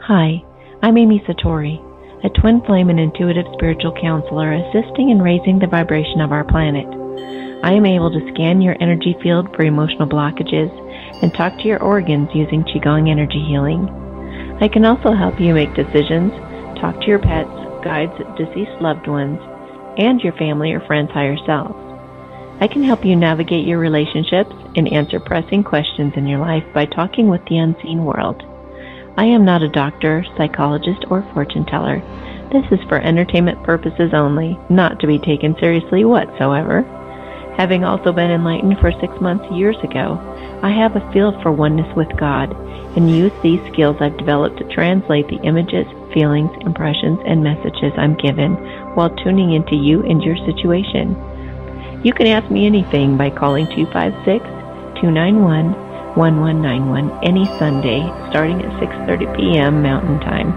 Hi, I'm Amy Satori, a twin flame and intuitive spiritual counselor assisting in raising the vibration of our planet. I am able to scan your energy field for emotional blockages and talk to your organs using Qigong energy healing. I can also help you make decisions, talk to your pets, guides, deceased loved ones, and your family or friends' higher selves. I can help you navigate your relationships and answer pressing questions in your life by talking with the unseen world. I am not a doctor, psychologist, or fortune teller. This is for entertainment purposes only, not to be taken seriously whatsoever. Having also been enlightened for 6 months years ago, I have a feel for oneness with God and use these skills I've developed to translate the images, feelings, impressions, and messages I'm given while tuning into you and your situation. You can ask me anything by calling 256-291-1191 any Sunday, starting at 6:30 p.m. Mountain Time.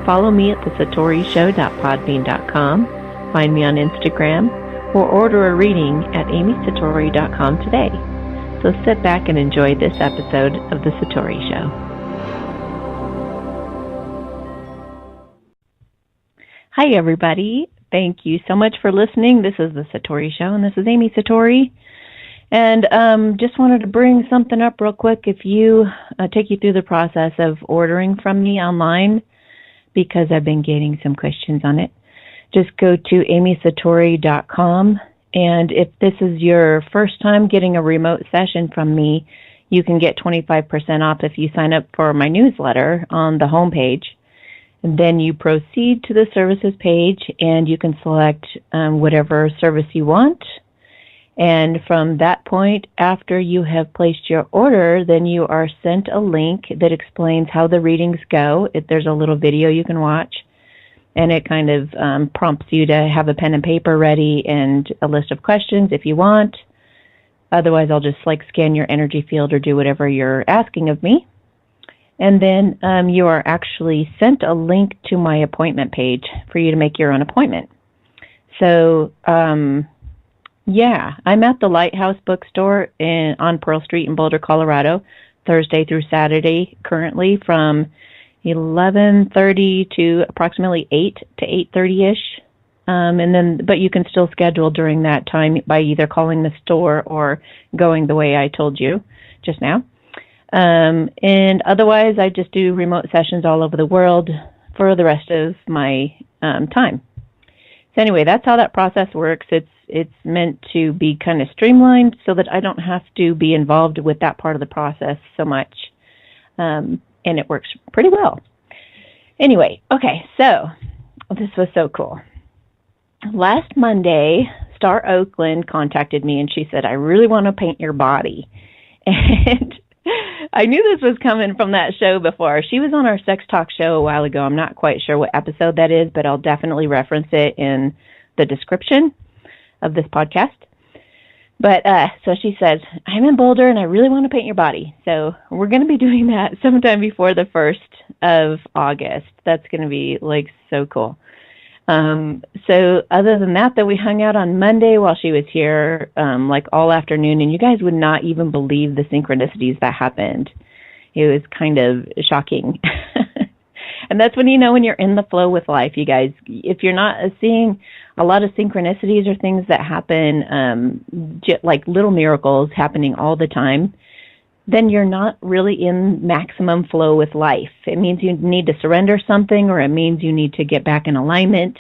Follow me at thesatoryshow.podbean.com, find me on Instagram, or order a reading at amysatori.com today. So sit back and enjoy this episode of The Satori Show. Hi, everybody. Thank you so much for listening. This is The Satori Show, and this is Amy Satori. And just wanted to bring something up real quick. If you take you through the process of ordering from me online, because I've been getting some questions on it, just go to amysatori.com. And if this is your first time getting a remote session from me, you can get 25% off if you sign up for my newsletter on the homepage. And then you proceed to the services page, and you can select whatever service you want. And from that point, after you have placed your order, then you are sent a link that explains how the readings go. There's a little video you can watch, and it kind of prompts you to have a pen and paper ready and a list of questions if you want. Otherwise, I'll just scan your energy field or do whatever you're asking of me. And then you are actually sent a link to my appointment page for you to make your own appointment. So, yeah, I'm at the Lighthouse Bookstore on Pearl Street in Boulder, Colorado, Thursday through Saturday, currently from 11:30 to approximately 8 to 8:30-ish. But you can still schedule during that time by either calling the store or going the way I told you just now. And otherwise, I just do remote sessions all over the world for the rest of my time. So anyway, that's how that process works. It's meant to be kind of streamlined so that I don't have to be involved with that part of the process so much. And it works pretty well. Anyway, okay, so this was so cool. Last Monday, Star Oakland contacted me, and she said, I really want to paint your body. And I knew this was coming from that show before. She was on our Sex Talk show a while ago. I'm not quite sure what episode that is, but I'll definitely reference it in the description of this podcast. But so she said, I'm in Boulder and I really want to paint your body. So we're going to be doing that sometime before the 1st of August. That's going to be so cool. So other than that, we hung out on Monday while she was here, all afternoon, and you guys would not even believe the synchronicities that happened. It was kind of shocking. And that's when when you're in the flow with life, you guys. If you're not seeing a lot of synchronicities or things that happen, like little miracles happening all the time, then you're not really in maximum flow with life. It means you need to surrender something, or it means you need to get back in alignment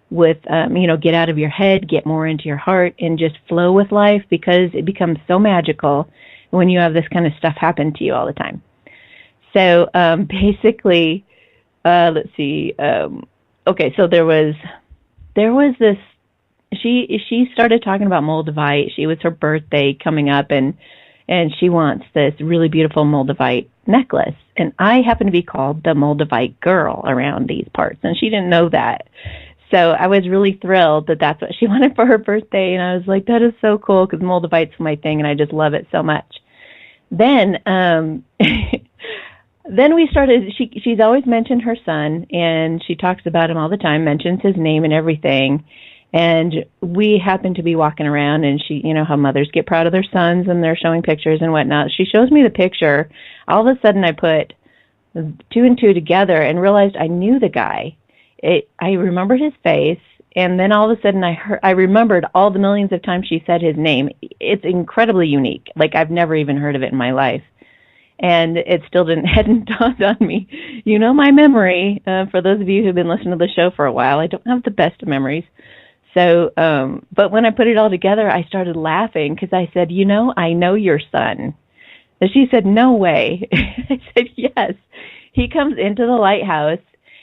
with, get out of your head, get more into your heart, and just flow with life, because it becomes so magical when you have this kind of stuff happen to you all the time. So basically, let's see. Okay, so there was this. She started talking about Moldavite. It was her birthday coming up, and she wants this really beautiful Moldavite necklace. And I happen to be called the Moldavite girl around these parts, and she didn't know that. So I was really thrilled that that's what she wanted for her birthday, and I was like, that is so cool, because Moldavite's my thing, and I just love it so much. Then then we started, she's always mentioned her son, and she talks about him all the time, mentions his name and everything. And we happened to be walking around, and she, how mothers get proud of their sons and they're showing pictures and whatnot. She shows me the picture. All of a sudden I put two and two together and realized I knew the guy. I remembered his face, and then all of a sudden I remembered all the millions of times she said his name. It's incredibly unique. Like, I've never even heard of it in my life. And it still hadn't dawned on me. You know, my memory, for those of you who've been listening to the show for a while, I don't have the best of memories. So, but when I put it all together, I started laughing because I said, you know, I know your son. And she said, no way. I said, yes. He comes into the lighthouse,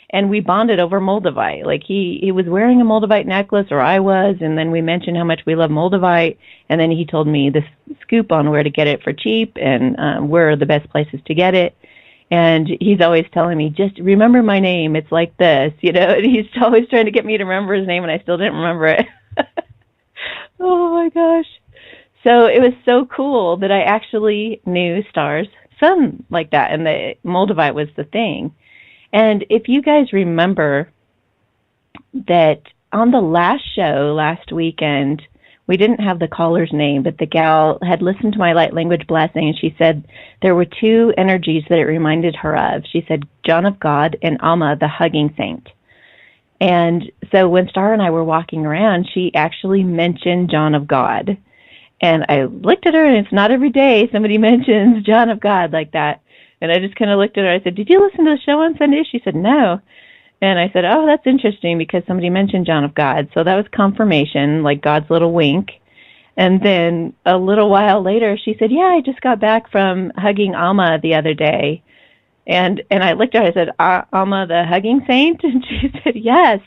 and we bonded over Moldavite. Like, he was wearing a Moldavite necklace, or I was, and then we mentioned how much we love Moldavite, and then he told me the scoop on where to get it for cheap and where are the best places to get it. And he's always telling me, just remember my name. It's like this, you know. And he's always trying to get me to remember his name, and I still didn't remember it. Oh, my gosh. So it was so cool that I actually knew stars, some like that, and the Moldavite was the thing. And if you guys remember that on the last show last weekend, we didn't have the caller's name, but the gal had listened to my light language blessing, and she said there were two energies that it reminded her of. She said John of God and Alma, the hugging saint. And so when Star and I were walking around, she actually mentioned John of God. And I looked at her, and it's not every day somebody mentions John of God like that. And I just kind of looked at her. I said, did you listen to the show on Sunday? She said, no. And I said, oh, that's interesting because somebody mentioned John of God. So that was confirmation, like God's little wink. And then a little while later, she said, yeah, I just got back from hugging Alma the other day. And I looked at her. I said, Alma, the hugging saint? And she said, yes.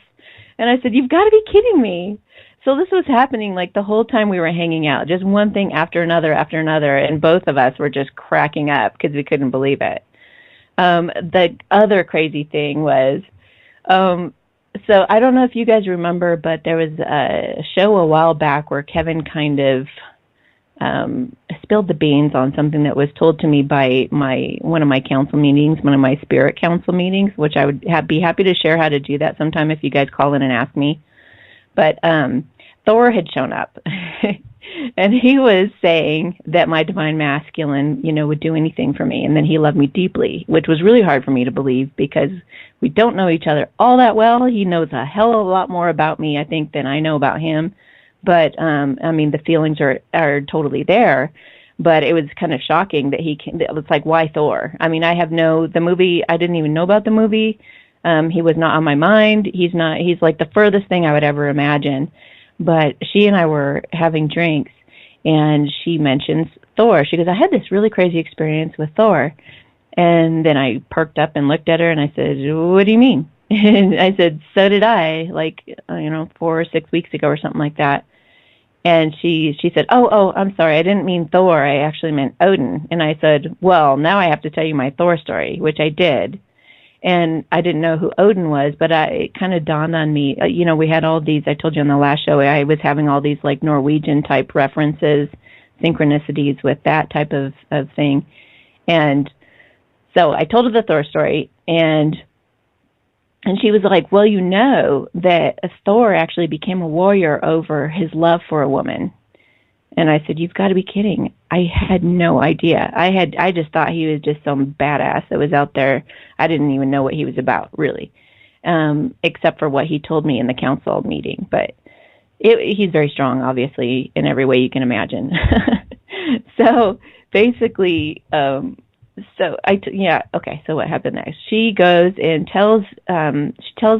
And I said, you've got to be kidding me. So this was happening like the whole time we were hanging out, just one thing after another, and both of us were just cracking up because we couldn't believe it. The other crazy thing was, so I don't know if you guys remember, but there was a show a while back where Kevin kind of spilled the beans on something that was told to me by one of my council meetings, one of my spirit council meetings, which I would be happy to share how to do that sometime if you guys call in and ask me. But Thor had shown up, and he was saying that my divine masculine, you know, would do anything for me, and then he loved me deeply, which was really hard for me to believe because we don't know each other all that well. He knows a hell of a lot more about me, I think, than I know about him. But, I mean, the feelings are totally there. But it was kind of shocking that it's like, why Thor? I mean, the movie, I didn't even know about the movie. He was not on my mind. He's like the furthest thing I would ever imagine. But she and I were having drinks, and she mentions Thor. She goes, I had this really crazy experience with Thor. And then I perked up and looked at her, and I said, what do you mean? And I said, so did I, like, 4 or 6 weeks ago or something like that. And she said, oh, I'm sorry, I didn't mean Thor. I actually meant Odin. And I said, well, now I have to tell you my Thor story, which I did. And I didn't know who Odin was, but it kind of dawned on me. We had all these, I told you on the last show, I was having all these like Norwegian type references, synchronicities with that type of thing. And so I told her the Thor story, and she was like, well, you know that Thor actually became a warrior over his love for a woman. And I said, you've got to be kidding. I had no idea. I just thought he was just some badass that was out there. I didn't even know what he was about, really, except for what he told me in the council meeting. But he's very strong, obviously, in every way you can imagine. So basically, so what happened next? She goes and tells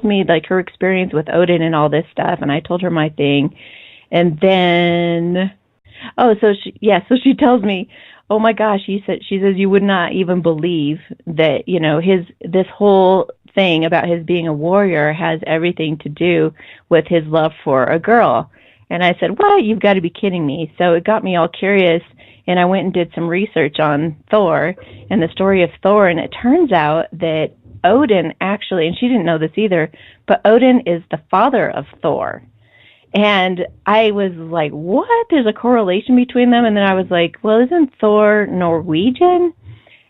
me like her experience with Odin and all this stuff, and I told her my thing. And then so she tells me, oh my gosh, she says you would not even believe that, this whole thing about his being a warrior has everything to do with his love for a girl. And I said, what? You've got to be kidding me. So it got me all curious, and I went and did some research on Thor and the story of Thor, and it turns out that Odin actually, and she didn't know this either, but Odin is the father of Thor. And I was like, what? There's a correlation between them? And then I was like, well, isn't Thor Norwegian?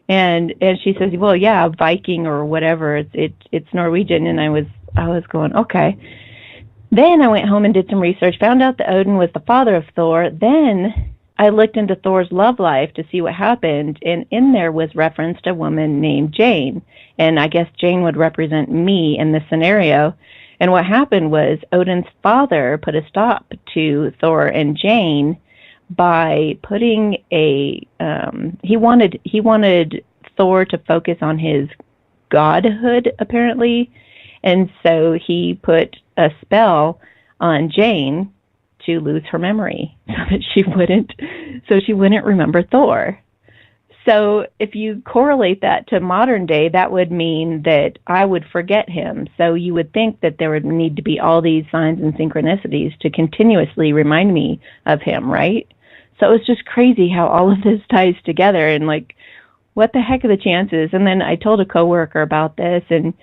And she says, well, yeah, Viking or whatever. It's Norwegian. And I was going, okay. Then I went home and did some research, found out that Odin was the father of Thor. Then I looked into Thor's love life to see what happened, and in there was referenced a woman named Jane, and I guess Jane would represent me in this scenario. And what happened was Odin's father put a stop to Thor and Jane by putting he wanted Thor to focus on his godhood, apparently, and so he put a spell on Jane to lose her memory so she wouldn't remember Thor. So if you correlate that to modern day, that would mean that I would forget him. So you would think that there would need to be all these signs and synchronicities to continuously remind me of him, right? So it's just crazy how all of this ties together, and like, what the heck are the chances? And then I told a coworker about this, and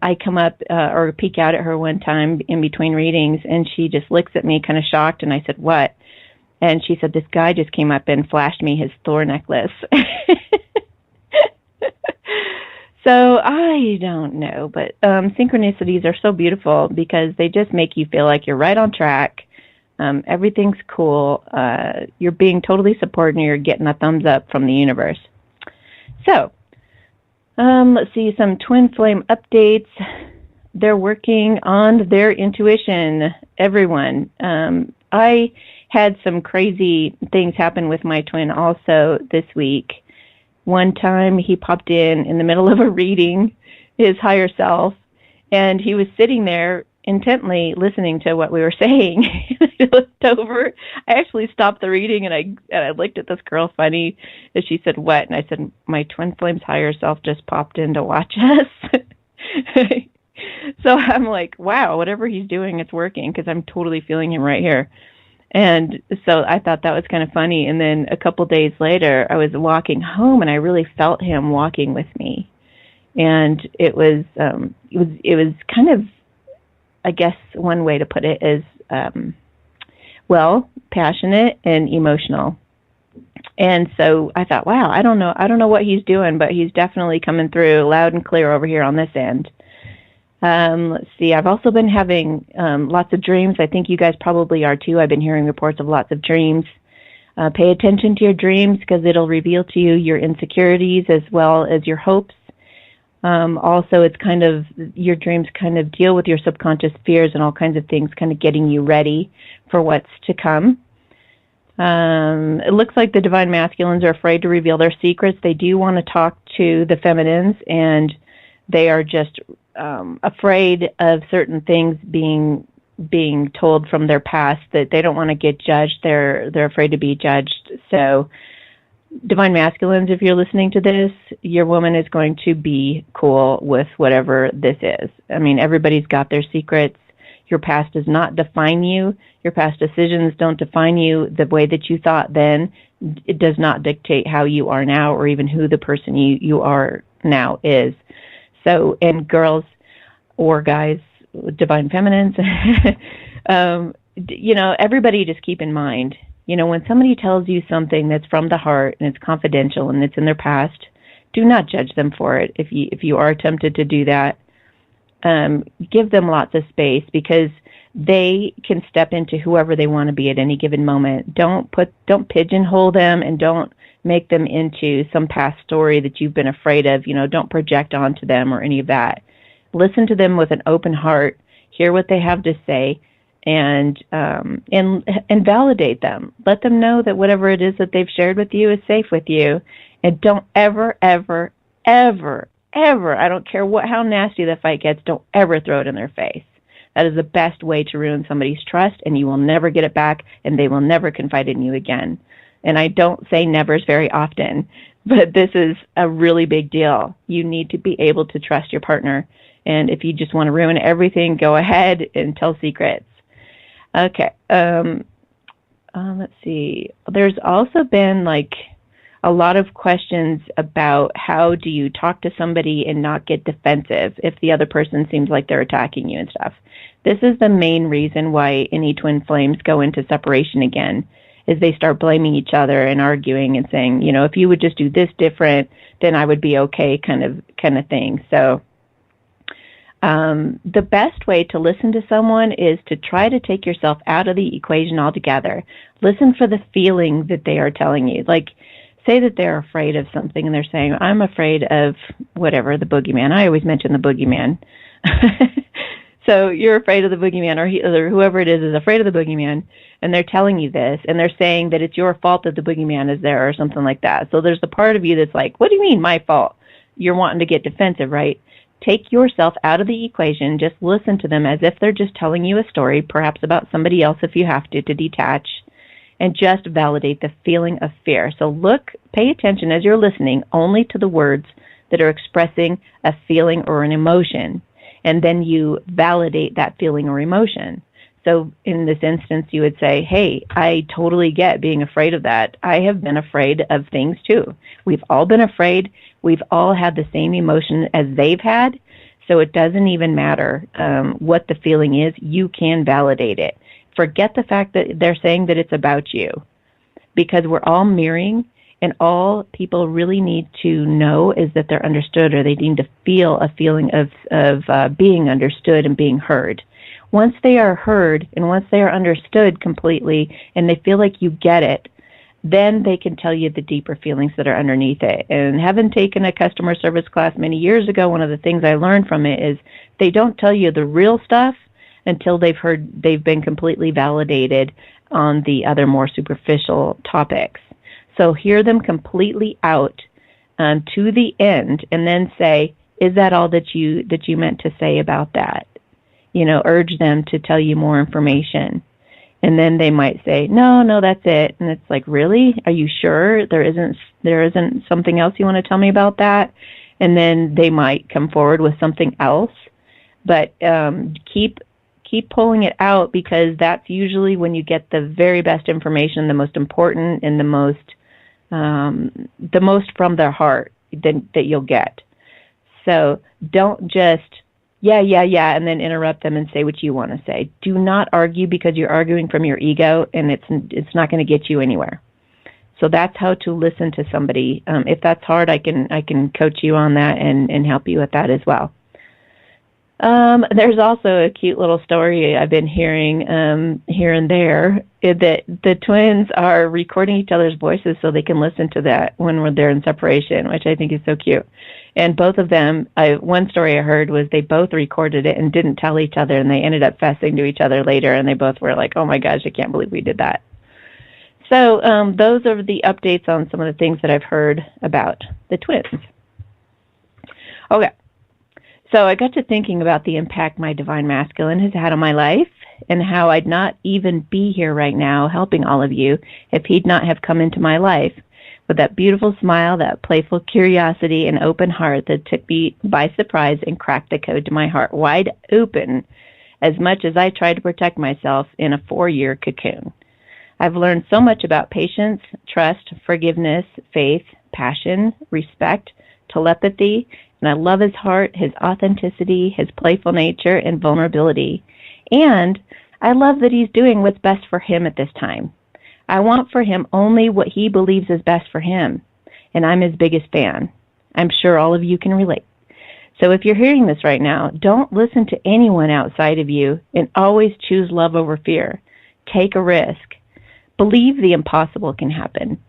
I come up or peek out at her one time in between readings, and she just looks at me kind of shocked, and I said, "What?" And she said, "This guy just came up and flashed me his Thor necklace." So I don't know, but synchronicities are so beautiful because they just make you feel like you're right on track. Everything's cool. You're being totally supported, and you're getting a thumbs up from the universe. So, let's see, some twin flame updates. They're working on their intuition, everyone. I had some crazy things happen with my twin also this week. One time he popped in the middle of a reading, his higher self, and he was sitting there intently listening to what we were saying. I looked over. I actually stopped the reading, and I looked at this girl funny, and she said, "What?" And I said, "My twin flame's higher self just popped in to watch us." So I'm like, wow, whatever he's doing, it's working, because I'm totally feeling him right here. And so I thought that was kind of funny. And then a couple days later, I was walking home, and I really felt him walking with me. And it was kind of, I guess one way to put it is, passionate and emotional. And so I thought, wow, I don't know what he's doing, but he's definitely coming through loud and clear over here on this end. Let's see, I've also been having lots of dreams. I think you guys probably are too. I've been hearing reports of lots of dreams. Pay attention to your dreams, because it'll reveal to you your insecurities as well as your hopes. Also, it's kind of, your dreams kind of deal with your subconscious fears and all kinds of things, kind of getting you ready for what's to come. It looks like the divine masculines are afraid to reveal their secrets. They do want to talk to the feminines, and they are just afraid of certain things being told from their past, that they don't want to get judged. They're afraid to be judged. So divine masculines, if you're listening to this, your woman is going to be cool with whatever this is. I mean, everybody's got their secrets. Your past does not define you. Your past decisions don't define you. The way that you thought then, it does not dictate how you are now, or even who the person you are now is. So, and girls or guys, divine feminines, everybody just keep in mind, when somebody tells you something that's from the heart and it's confidential and it's in their past, do not judge them for it. If you are tempted to do that, give them lots of space, because they can step into whoever they want to be at any given moment. Don't pigeonhole them, and don't make them into some past story that you've been afraid of. Don't project onto them or any of that. Listen to them with an open heart, hear what they have to say, and validate them. Let them know that whatever it is that they've shared with you is safe with you. And don't ever, ever, ever, ever, I don't care how nasty the fight gets, don't ever throw it in their face. That is the best way to ruin somebody's trust, and you will never get it back, and they will never confide in you again. And I don't say nevers very often, but this is a really big deal. You need to be able to trust your partner. And if you just want to ruin everything, go ahead and tell secrets. Okay. Let's see. There's also been a lot of questions about how do you talk to somebody and not get defensive if the other person seems like they're attacking you and stuff. This is the main reason why any twin flames go into separation again, is they start blaming each other and arguing and saying, if you would just do this different, then I would be okay, kind of thing. So The best way to listen to someone is to try to take yourself out of the equation altogether. Listen for the feeling that they are telling you. Like, say that they're afraid of something and they're saying, I'm afraid of whatever, the boogeyman. I always mention the boogeyman. So you're afraid of the boogeyman, or whoever it is afraid of the boogeyman, and they're telling you this, and they're saying that it's your fault that the boogeyman is there or something like that. So there's a part of you that's like, what do you mean my fault? You're wanting to get defensive, right? Take yourself out of the equation. Just listen to them as if they're just telling you a story, perhaps about somebody else if you have to detach, and just validate the feeling of fear. So pay attention as you're listening only to the words that are expressing a feeling or an emotion, and then you validate that feeling or emotion. So in this instance, you would say, hey, I totally get being afraid of that. I have been afraid of things too. We've all been afraid. We've all had the same emotion as they've had. So it doesn't even matter what the feeling is. You can validate it. Forget the fact that they're saying that it's about you, because we're all mirroring, and all people really need to know is that they're understood, or they need to feel a feeling of being understood and being heard. Once they are heard and once they are understood completely and they feel like you get it, then they can tell you the deeper feelings that are underneath it. And having taken a customer service class many years ago, one of the things I learned from it is they don't tell you the real stuff until they've been completely validated on the other more superficial topics. So hear them completely out to the end, and then say, is that all that you meant to say about that? Urge them to tell you more information. And then they might say, no, that's it. And it's like, really? Are you sure there isn't something else you want to tell me about that? And then they might come forward with something else. But keep pulling it out, because that's usually when you get the very best information, the most important, and the most from their heart that you'll get. So don't just yeah, and then interrupt them and say what you want to say. Do not argue, because you're arguing from your ego, and it's not going to get you anywhere. So that's how to listen to somebody. If that's hard, I can coach you on that and help you with that as well. There's also a cute little story I've been hearing here and there, that the twins are recording each other's voices so they can listen to that when they're in separation, which I think is so cute. And both of them, one story I heard was they both recorded it and didn't tell each other, and they ended up fessing to each other later, and they both were like, oh my gosh, I can't believe we did that. So those are the updates on some of the things that I've heard about the twins. Okay. So I got to thinking about the impact my divine masculine has had on my life, and how I'd not even be here right now helping all of you if he'd not have come into my life with that beautiful smile, that playful curiosity, and open heart that took me by surprise and cracked the code to my heart wide open, as much as I tried to protect myself in a 4-year cocoon. I've learned so much about patience, trust, forgiveness, faith, passion, respect, telepathy, and I love his heart, his authenticity, his playful nature, and vulnerability. And I love that he's doing what's best for him at this time. I want for him only what he believes is best for him, and I'm his biggest fan. I'm sure all of you can relate. So if you're hearing this right now, don't listen to anyone outside of you, and always choose love over fear. Take a risk. Believe the impossible can happen.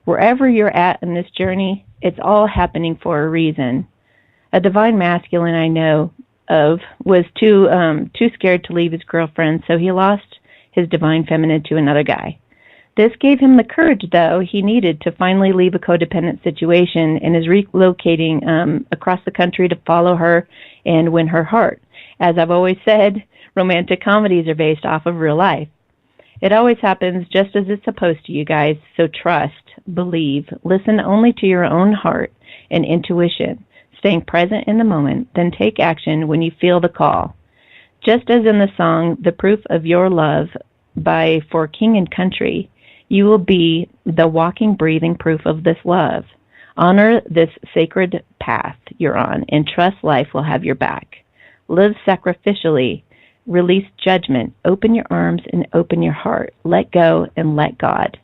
Wherever you're at in this journey, it's all happening for a reason. A divine masculine I know of was too scared to leave his girlfriend, so he lost his divine feminine to another guy. This gave him the courage, though, he needed to finally leave a codependent situation, and is relocating across the country to follow her and win her heart. As I've always said, romantic comedies are based off of real life. It always happens just as it's supposed to, you guys, so trust, believe, listen only to your own heart and intuition, staying present in the moment, then take action when you feel the call. Just as in the song, The Proof of Your Love by For King and Country, you will be the walking, breathing proof of this love. Honor this sacred path you're on, and trust life will have your back. Live sacrificially. Release judgment. Open your arms and open your heart. Let go and let God.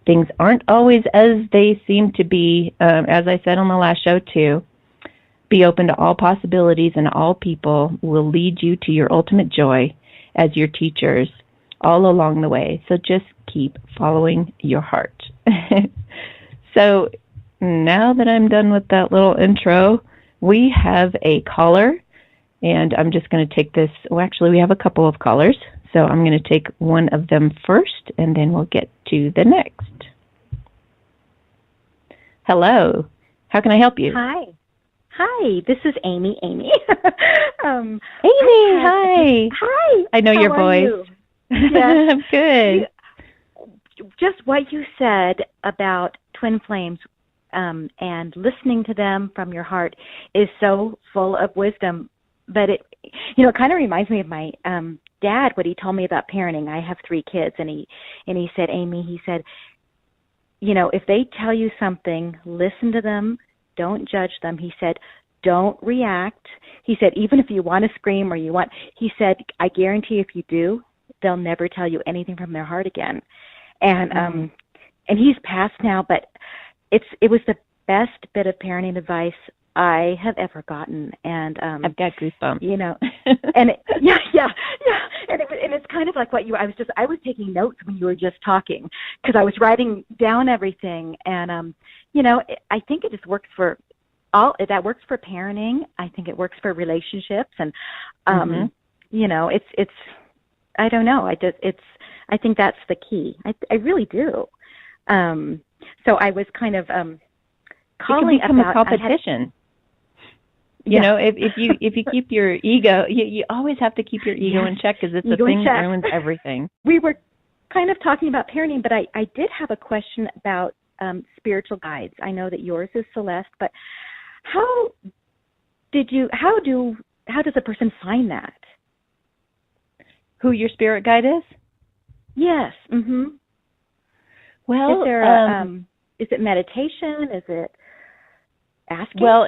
Things aren't always as they seem to be, as I said on the last show too. Be open to all possibilities, and all people will lead you to your ultimate joy as your teachers all along the way. So just keep following your heart. So now that I'm done with that little intro, we have a caller, and I'm just going to take this. Well, actually, we have a couple of callers, so I'm going to take one of them first, and then we'll get to the next. Hello. How can I help you? Hi, this is Amy. Amy, hi. Hi. I know your voice. Yes. I'm good. Just what you said about twin flames and listening to them from your heart is so full of wisdom. But it kind of reminds me of my dad, what he told me about parenting. I have 3 kids, and he said, Amy, he said, if they tell you something, listen to them. Don't judge them. He said, don't react. He said, even if you want to scream he said, I guarantee if you do, they'll never tell you anything from their heart again. And and he's passed now, but it was the best bit of parenting advice I have ever gotten. And I've got goosebumps. And and it's kind of like what I was taking notes when you were just talking, because I was writing down everything, and I think it just works for that works for parenting. I think it works for relationships, and it's I don't know. I think that's the key. I really do. So I was kind of calling it can become about a competition. If you keep your ego, you always have to keep your ego in check, because it's the thing that ruins everything. We were kind of talking about parenting, but I did have a question about spiritual guides. I know that yours is Celeste, but how does a person find that? Who your spirit guide is? Yes. Mm-hmm. Well, is there is it meditation? Is it asking? Well,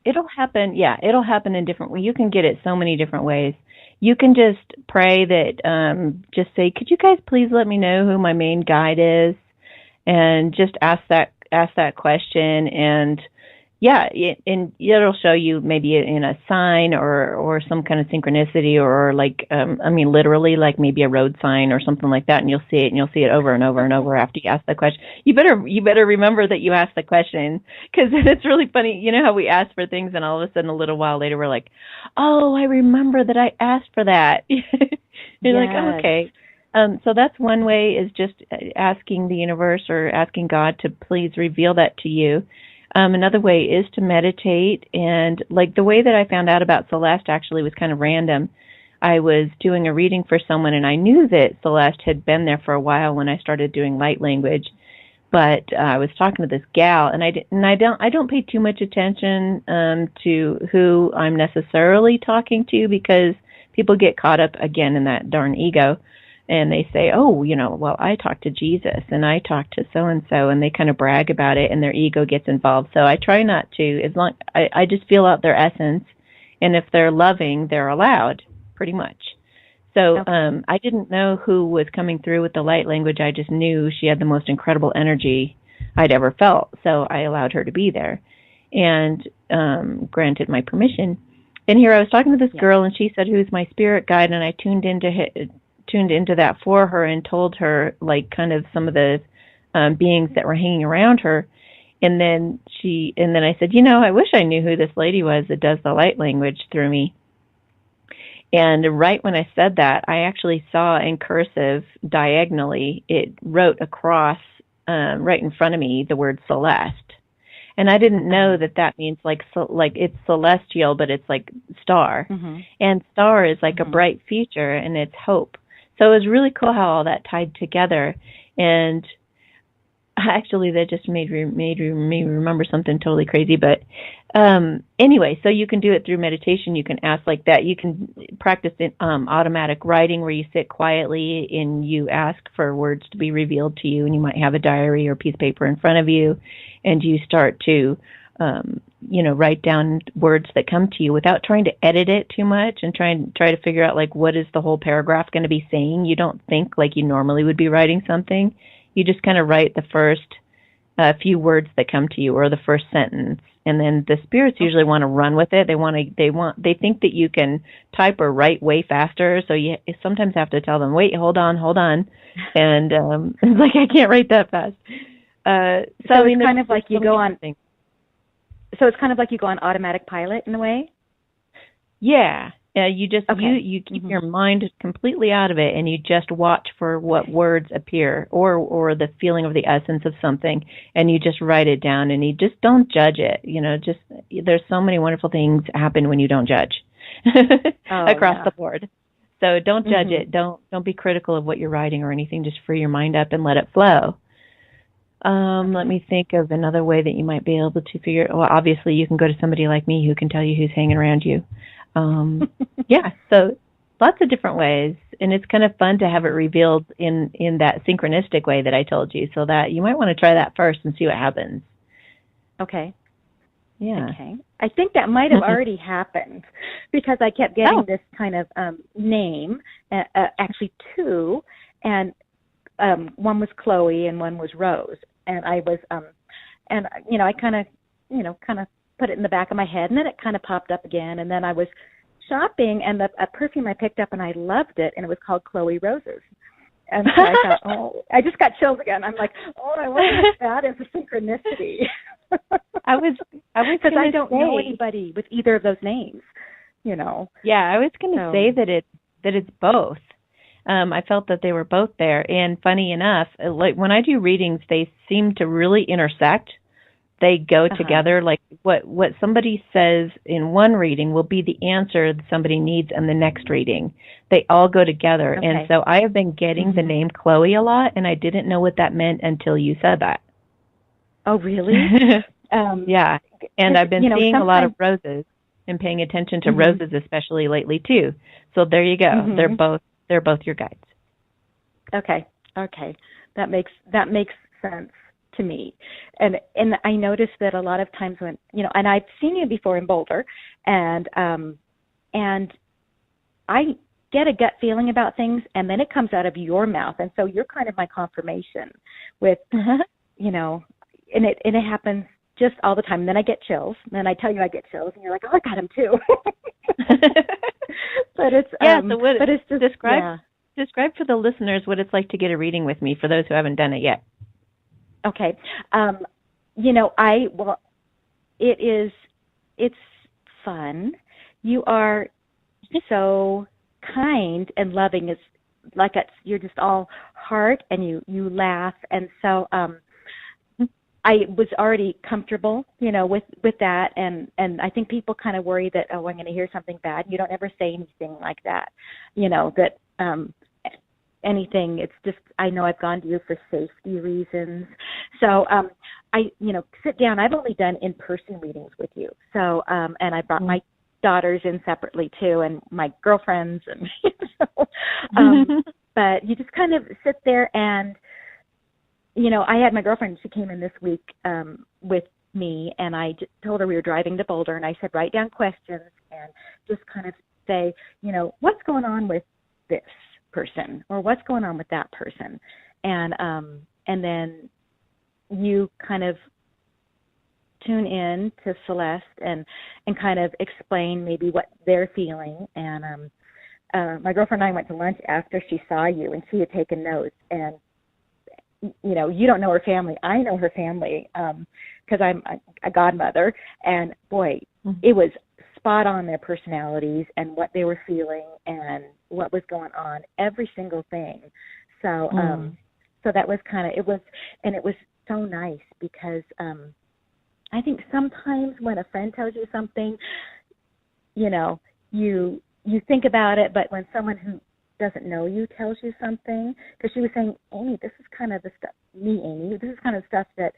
it'll happen. Yeah, it'll happen in different ways. You can get it so many different ways. You can just pray that, just say, could you guys please let me know who my main guide is? And just ask that question, and it'll show you maybe in a sign or some kind of synchronicity, or like literally like maybe a road sign or something like that, and you'll see it over and over and over after you ask the question. You better remember that you asked the question, because it's really funny. You know how we ask for things, and all of a sudden a little while later we're like, oh, I remember that I asked for that. You're like, oh, okay. So that's one way, is just asking the universe or asking God to please reveal that to you. Another way is to meditate. And like the way that I found out about Celeste actually was kind of random. I was doing a reading for someone, and I knew that Celeste had been there for a while when I started doing light language. But I was talking to this gal, and I don't pay too much attention to who I'm necessarily talking to, because people get caught up again in that darn ego. And they say, oh, well, I talked to Jesus, and I talked to so-and-so, and they kind of brag about it, and their ego gets involved. So I try not to, I just feel out their essence, and if they're loving, they're allowed, pretty much. So okay. I didn't know who was coming through with the light language. I just knew she had the most incredible energy I'd ever felt, so I allowed her to be there, and granted my permission. And here I was talking to this girl, and she said, who's my spirit guide, and I tuned into that for her and told her like kind of some of the beings that were hanging around her. And then I said, I wish I knew who this lady was that does the light language through me. And right when I said that, I actually saw in cursive diagonally, it wrote across right in front of me the word Celeste. And I didn't know that means like it's celestial, but it's like star. Mm-hmm. And star is like a bright future, and it's hope. So it was really cool how all that tied together. And actually, that just made me remember something totally crazy. But anyway, so you can do it through meditation. You can ask like that. You can practice automatic writing, where you sit quietly and you ask for words to be revealed to you. And you might have a diary or a piece of paper in front of you, and you start to write down words that come to you without trying to edit it too much and try to figure out like what is the whole paragraph going to be saying. You don't think like you normally would be writing something. You just kind of write the first a few words that come to you or the first sentence, and then the spirits usually want to run with it. They think that you can type or write way faster, so you sometimes have to tell them, wait, hold on, and it's like, I can't write that fast. So I mean, it's kind of like you go on. So it's kind of like you go on automatic pilot in a way. Yeah. You just you keep your mind completely out of it, and you just watch for what words appear or the feeling of the essence of something, and you just write it down, and you just don't judge it. Just there's so many wonderful things happen when you don't judge across the board. So don't judge it. Don't be critical of what you're writing or anything. Just free your mind up and let it flow. Let me think of another way that you might be able to figure. Well, obviously you can go to somebody like me who can tell you who's hanging around you. Yeah, so lots of different ways, and it's kind of fun to have it revealed in that synchronistic way that I told you, so that you might want to try that first and see what happens. Okay. Yeah. Okay. I think that might have already happened because I kept getting this kind of name, actually two, and one was Chloe and one was Rose, and I was and I kind of put it in the back of my head, and then it kind of popped up again, and then I was shopping, and a perfume I picked up, and I loved it, and it was called Chloe Roses. And so I thought, I just got chills again. I'm like, I wonder if that is a synchronicity. I was because I don't know anybody with either of those names, Yeah, I was going to say that it's both. I felt that they were both there, and funny enough, like when I do readings, they seem to really intersect. They go together. Like what somebody says in one reading will be the answer that somebody needs in the next reading. They all go together. Okay. And so I have been getting the name Chloe a lot, and I didn't know what that meant until you said that. Oh, really? Yeah. And I've been seeing a lot of roses and paying attention to roses, especially lately too. So there you go. They're both your guides. Okay. That makes sense to me. And I noticed that a lot of times when, and I've seen you before in Boulder, and I get a gut feeling about things, and then it comes out of your mouth, and so you're kind of my confirmation with, and it happens just all the time. And then I get chills, and then I tell you I get chills, and you're like, I got them too. But it's but it's just describe for the listeners what it's like to get a reading with me for those who haven't done it yet. Okay. It's fun. You are so kind and loving. It's like you're just all heart, and you laugh. And so I was already comfortable, with that. And I think people kind of worry that, I'm going to hear something bad. You don't ever say anything like that, that anything. It's just, I know I've gone to you for safety reasons. So I sit down. I've only done in-person readings with you. So and I brought my daughters in separately too, and my girlfriends, and but you just kind of sit there, and I had my girlfriend. She came in this week with me, and I just told her we were driving to Boulder, and I said, write down questions and just kind of say, what's going on with this person, or what's going on with that person, and then you kind of tune in to Celeste and kind of explain maybe what they're feeling. And my girlfriend and I went to lunch after she saw you, and she had taken notes. And you don't know her family. I know her family because I'm a godmother, and boy, it was spot on, their personalities and what they were feeling and what was going on, every single thing. So so that was kind of, it was so nice because I think sometimes when a friend tells you something, you think about it, but when someone who doesn't know you tells you something, because she was saying, Amy, this is kind of the stuff, Amy, this is kind of stuff that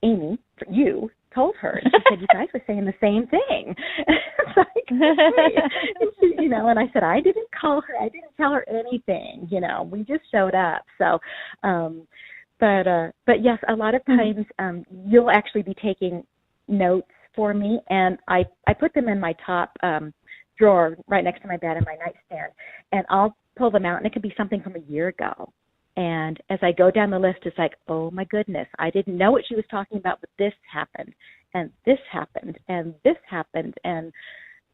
Amy, you, told her. And she said, you guys were saying the same thing. It's like, and she, and I said, I didn't call her. I didn't tell her anything. We just showed up. So, but yes, a lot of times you'll actually be taking notes for me, and I put them in my top drawer right next to my bed in my nightstand, and I'll pull them out, and it could be something from a year ago. And as I go down the list, it's like, oh my goodness, I didn't know what she was talking about, but this happened, and this happened, and this happened, and,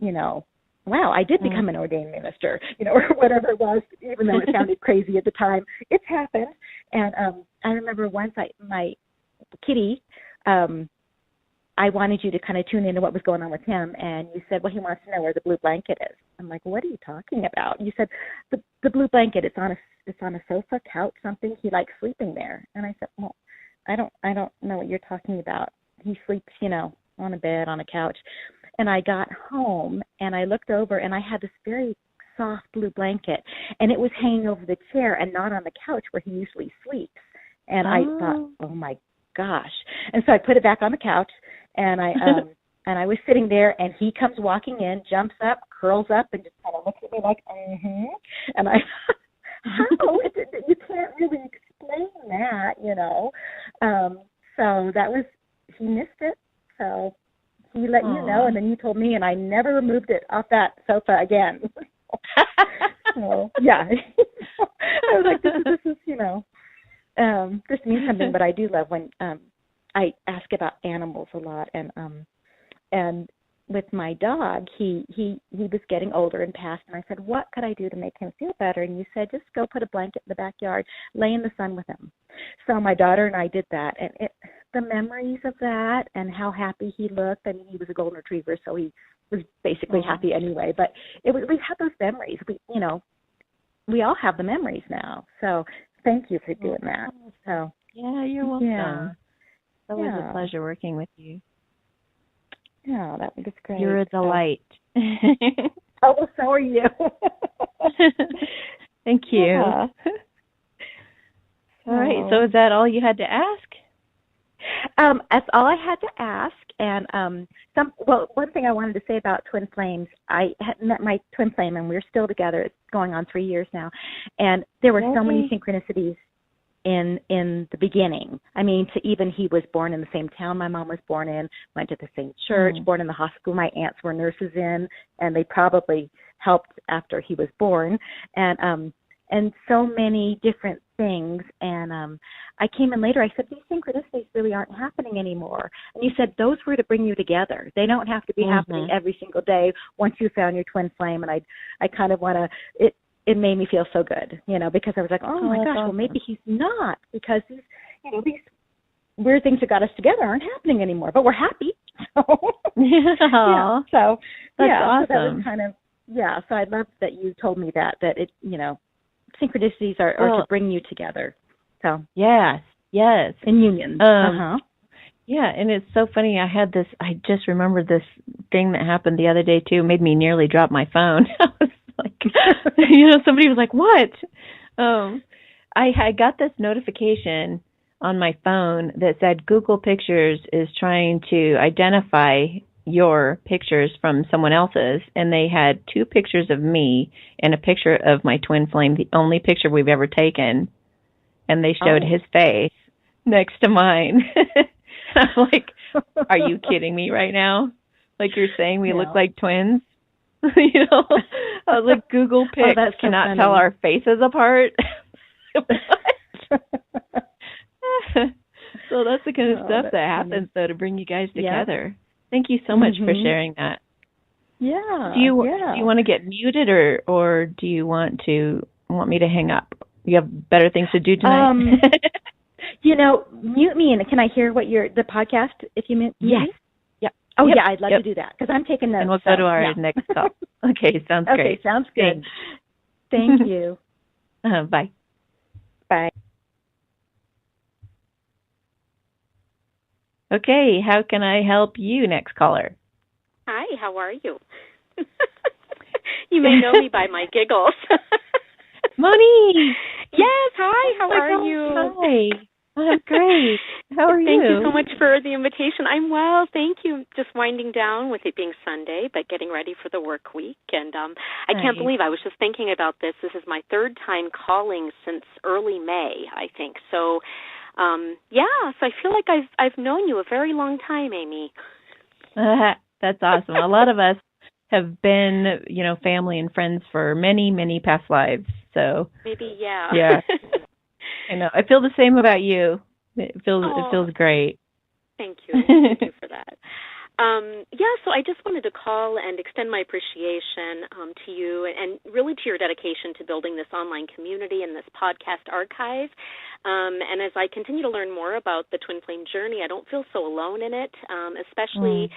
you know, wow, I did become an ordained minister, you know, or whatever it was, even though it sounded crazy at the time. It's happened. And I remember once my Kitty, I wanted you to kind of tune into what was going on with him, and you said, well, he wants to know where the blue blanket is. I'm like, what are you talking about? You said, the blue blanket, it's on a sofa, couch, something. He likes sleeping there. And I said, well, I don't know what you're talking about. He sleeps, you know, on a bed, on a couch. And I got home, and I looked over, and I had this very soft blue blanket, and it was hanging over the chair and not on the couch where he usually sleeps. And I thought, oh, my gosh. And so I put it back on the couch, and and I was sitting there, and he comes walking in, jumps up, curls up, and just kind of looks at me like, And I, how? You can't really explain that, you know. So that was, he missed it. So he let you know, and then you told me, and I never removed it off that sofa again. So, yeah. I was like, this is, you know, this means something, but I do love when I ask about animals a lot, and with my dog, he was getting older and passed, and I said, what could I do to make him feel better? And you said, just go put a blanket in the backyard, lay in the sun with him. So my daughter and I did that, and the memories of that and how happy he looked. I mean, he was a golden retriever, so he was basically happy anyway. But we had those memories. We all have the memories now. So thank you for doing that. So yeah, you're welcome. Yeah. It's always a pleasure working with you. Yeah, that was great. You're a delight. Oh, well, so are you. Thank you. Yeah. All right. So is that all you had to ask? That's all I had to ask. And one thing I wanted to say about Twin Flames, I had met my twin flame, and we're still together. It's going on 3 years now. And there were so many synchronicities in the beginning. I mean, he was born in the same town my mom was born in, went to the same church, born in the hospital my aunts were nurses in, and they probably helped after he was born. And so many different things. And I came in later. I said, these synchronicities really aren't happening anymore. And you said those were to bring you together. They don't have to be happening every single day once you found your twin flame. And I kind of want to, it made me feel so good, you know, because I was like, oh my gosh, well, maybe he's not, because these, you know, these weird things that got us together aren't happening anymore, but we're happy. So, yeah. So that's So awesome. that was kind of, so I love that you told me that it, you know, synchronicities are to bring you together. So yes, in union. Yeah, and it's so funny. I just remembered this thing that happened the other day too. It made me nearly drop my phone. I was like, you know, somebody was like, what? I got this notification on my phone that said Google Pictures is trying to identify your pictures from someone else's, and they had 2 pictures of me and a picture of my twin flame, the only picture we've ever taken, and they showed his face next to mine. I'm like, are you kidding me right now? Like, you're saying we look like twins? You know, I was like, Google Pics cannot tell our faces apart. So that's the kind of stuff that happens, though, to bring you guys together. Thank you so much for sharing that. Yeah. Do you want to get muted, or do you want me to hang up? You have better things to do tonight. You know, mute me, and can I hear the podcast if you mute? Yes. Yep. Oh, yeah, I'd love to do that, because I'm taking notes. And we'll go to our next call. Okay, sounds great. Okay, sounds good. Thank you. Bye. Bye. Okay, how can I help you, next caller? Hi, how are you? You may know me by my giggles. Monique! Yes, hi, how are you? Hi. I'm great. How are you? Thank you so much for the invitation. I'm well, thank you. Just winding down with it being Sunday, but getting ready for the work week. And I can't believe, I was just thinking about this. This is my 3rd time calling since early May, I think. So, so I feel like I've known you a very long time, Amy. That's awesome. A lot of us have been, you know, family and friends for many, many past lives. So maybe, yeah. Yeah. I know. I feel the same about you. It feels great. Thank you. Thank you for that. So I just wanted to call and extend my appreciation to you and really to your dedication to building this online community and this podcast archive. And as I continue to learn more about the Twin Flame journey, I don't feel so alone in it, especially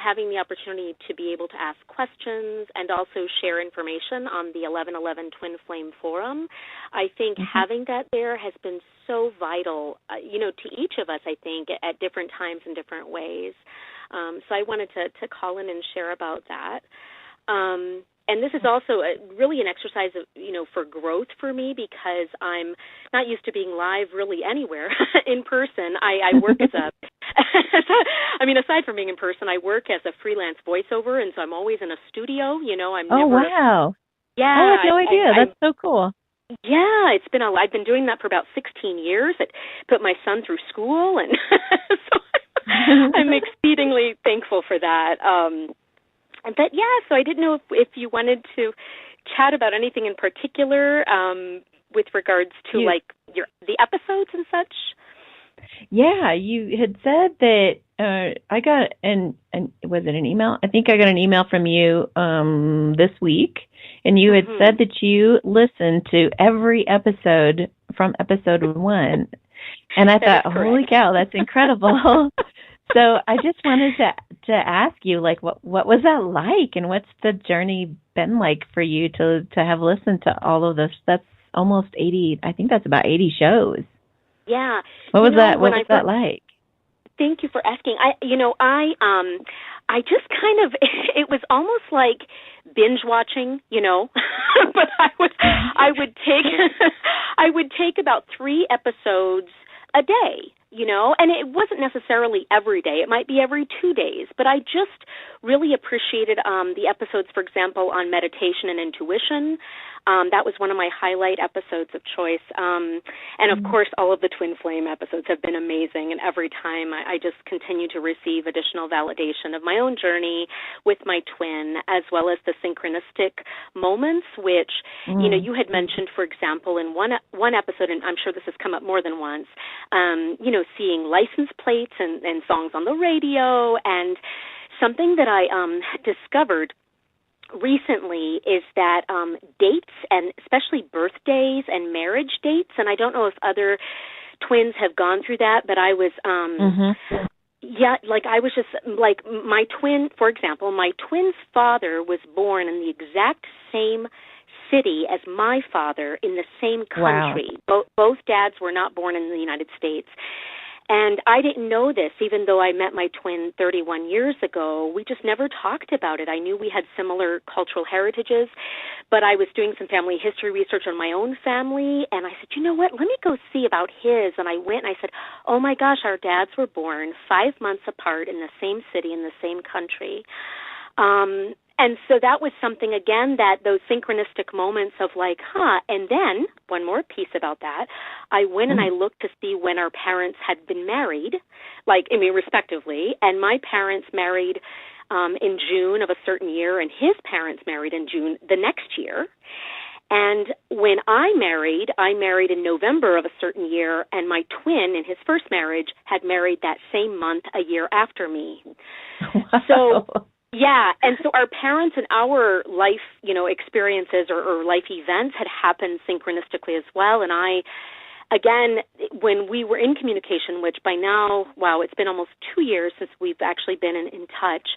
having the opportunity to be able to ask questions and also share information on the 1111 Twin Flame Forum. I think having that there has been so vital, to each of us, I think, at different times in different ways. So I wanted to call in and share about that. And this is also really an exercise of, for growth for me because I'm not used to being live really anywhere in person. I work as aside from being in person, I work as a freelance voiceover, and so I'm always in a studio. Wow. Yeah. I had no idea. That's so cool. Yeah, I've been doing that for about 16 years. I put my son through school, and so I'm exceedingly thankful for that. But so I didn't know if you wanted to chat about anything in particular with regards to the episodes and such. Yeah, you had said that I got was it an email? I think I got an email from you this week, and you had said that you listened to every episode from episode 1, and I thought, holy cow, that's incredible. So I just wanted to ask you, what was that like, and what's the journey been like for you to have listened to all of this? That's almost 80. I think that's about 80 shows. Yeah. What was that? What was that like? Thank you for asking. I just kind of, it was almost like binge watching, but I would take about 3 episodes a day. And it wasn't necessarily every day. It might be every 2 days. But I just really appreciated the episodes, for example, on meditation and intuition. That was one of my highlight episodes of choice. And, of course, all of the Twin Flame episodes have been amazing. And every time I just continue to receive additional validation of my own journey with my twin, as well as the synchronistic moments, which, you had mentioned, for example, in one episode, and I'm sure this has come up more than once, seeing license plates and songs on the radio. And something that I discovered recently is that dates, and especially birthdays and marriage dates, and I don't know if other twins have gone through that, but I was I was just my twin, for example, my twin's father was born in the exact same city as my father in the same country. Wow. Both dads were not born in the United States. And I didn't know this, even though I met my twin 31 years ago. We just never talked about it. I knew we had similar cultural heritages, but I was doing some family history research on my own family, and I said, you know what, let me go see about his. And I went and I said, oh my gosh, our dads were born 5 months apart in the same city, in the same country. And so that was something, again, that those synchronistic moments of and then one more piece about that, I went and I looked to see when our parents had been married, respectively, and my parents married in June of a certain year, and his parents married in June the next year. And when I married in November of a certain year, and my twin in his first marriage had married that same month a year after me. Wow. So... yeah, and so our parents and our life, experiences or life events had happened synchronistically as well. And I, again, when we were in communication, which by now, it's been almost 2 years since we've actually been in touch.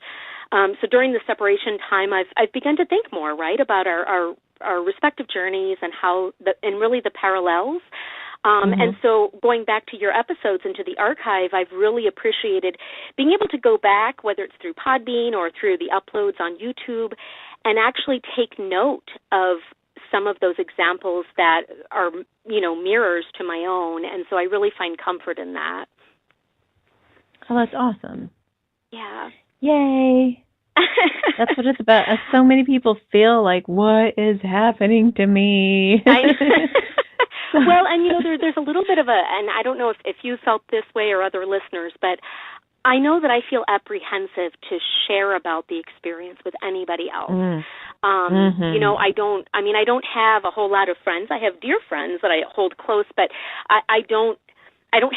So during the separation time, I've begun to think more, about our respective journeys and and really the parallels. And so going back to your episodes and to the archive, I've really appreciated being able to go back, whether it's through Podbean or through the uploads on YouTube, and actually take note of some of those examples that are, mirrors to my own. And so I really find comfort in that. Oh, that's awesome. Yeah. Yay. That's what it's about. So many people feel like, what is happening to me? Well, and there's a little bit of and I don't know if you felt this way or other listeners, but I know that I feel apprehensive to share about the experience with anybody else. I don't have a whole lot of friends. I have dear friends that I hold close, but I don't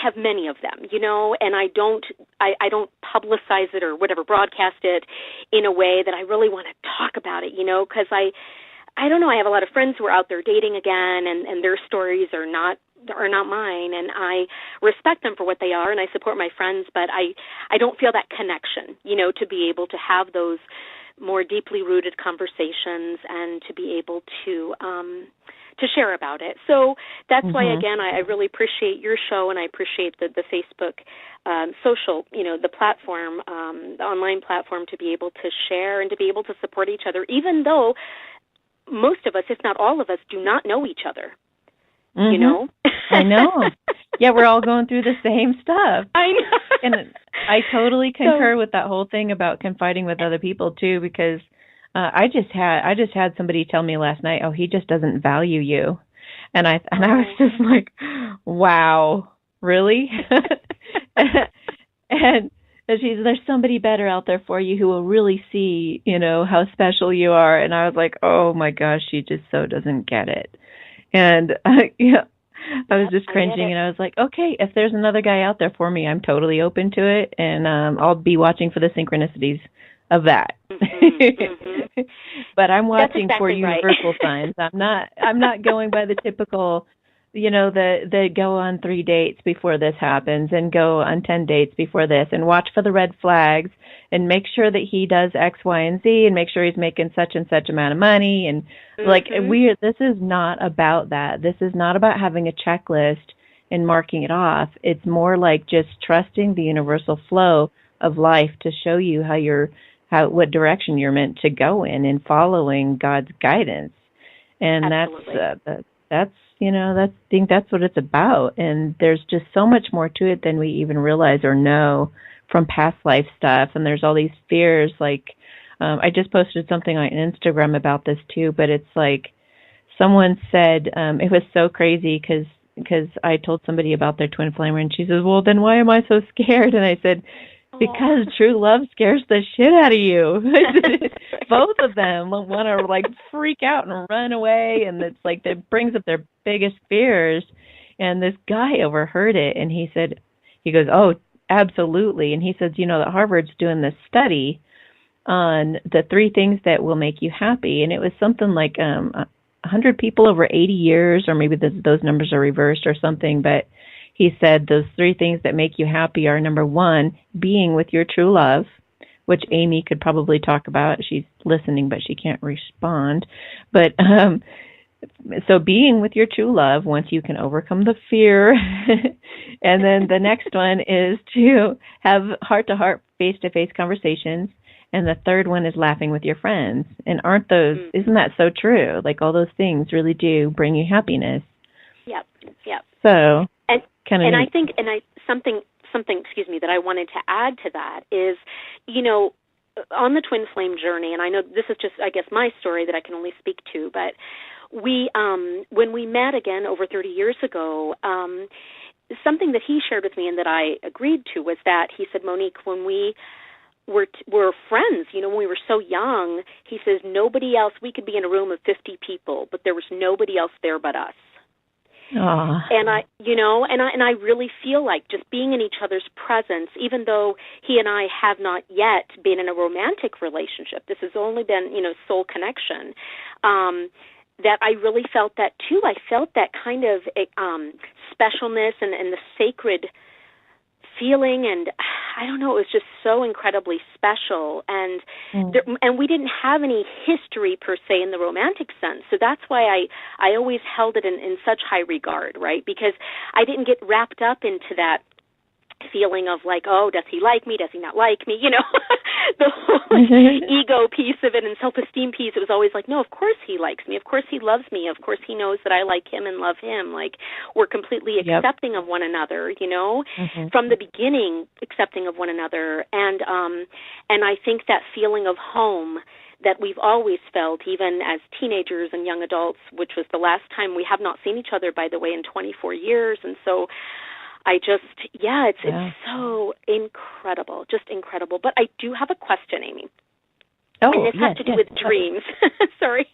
have many of them, and I don't publicize it or whatever, broadcast it in a way that I really want to talk about it, because I don't know, I have a lot of friends who are out there dating again, and their stories are not mine, and I respect them for what they are, and I support my friends, but I don't feel that connection, to be able to have those more deeply rooted conversations and to be able to share about it. So that's why, again, I really appreciate your show, and I appreciate the Facebook social, the platform, the online platform, to be able to share and to be able to support each other, even though most of us, if not all of us, do not know each other. I know. Yeah, we're all going through the same stuff. I know. And I totally concur with that whole thing about confiding with other people too, because I just had somebody tell me last night, "Oh, he just doesn't value you," and I was just like, "Wow, really?" and there's somebody better out there for you who will really see, how special you are. And I was like, "Oh my gosh, she just so doesn't get it." And I was just cringing, and I was like, okay, if there's another guy out there for me, I'm totally open to it, and I'll be watching for the synchronicities of that. But I'm watching for universal signs. I'm not going by the typical, the go on 3 dates before this happens and go on 10 dates before this, and watch for the red flags and make sure that he does X, Y, and Z, and make sure he's making such and such amount of money. And this is not about that. This is not about having a checklist and marking it off. It's more like just trusting the universal flow of life to show you what direction you're meant to go in, and following God's guidance. And I think that's what it's about. And there's just so much more to it than we even realize or know from past life stuff. And there's all these fears. Like, I just posted something on Instagram about this too, but it's like someone said, it was so crazy because I told somebody about their twin flame, and she says, "Well, then why am I so scared?" And I said, "Because true love scares the shit out of you." Both of them want to freak out and run away, and it's like that brings up their biggest fears. And this guy overheard it, and he goes, "Oh, absolutely." And he says, that Harvard's doing this study on the 3 things that will make you happy, and it was something like 100 people over 80 years, or maybe those numbers are reversed or something, but he said those 3 things that make you happy are, number 1, being with your true love, which Amy could probably talk about. She's listening, but she can't respond. But so being with your true love, once you can overcome the fear. And then the next one is to have heart-to-heart, face-to-face conversations. And the third one is laughing with your friends. And isn't that so true? Like, all those things really do bring you happiness. Yep. So, something, excuse me, that I wanted to add to that is, on the twin flame journey, and I know this is just, I guess, my story that I can only speak to, but we, when we met again over 30 years ago, something that he shared with me and that I agreed to was that he said, "Monique, when we were friends, when we were so young," he says, "nobody else, we could be in a room of 50 people, but there was nobody else there but us." Aww. And I really feel like just being in each other's presence, even though he and I have not yet been in a romantic relationship, this has only been, soul connection, that I really felt that too. I felt that kind of specialness and the sacred feeling, and I don't know, it was just so incredibly special, and and we didn't have any history per se in the romantic sense, so that's why I always held it in such high regard, right? Because I didn't get wrapped up into that feeling of like, oh, does he like me? Does he not like me? The whole ego piece of it and self-esteem piece. It was always like, no, of course he likes me. Of course he loves me. Of course he knows that I like him and love him. Like, we're completely accepting of one another, from the beginning, accepting of one another. And I think that feeling of home that we've always felt, even as teenagers and young adults, which was the last time we have not seen each other, by the way, in 24 years. And so I just, it's so incredible, just incredible. But I do have a question, Amy. Oh, and this has to do with dreams. Sorry.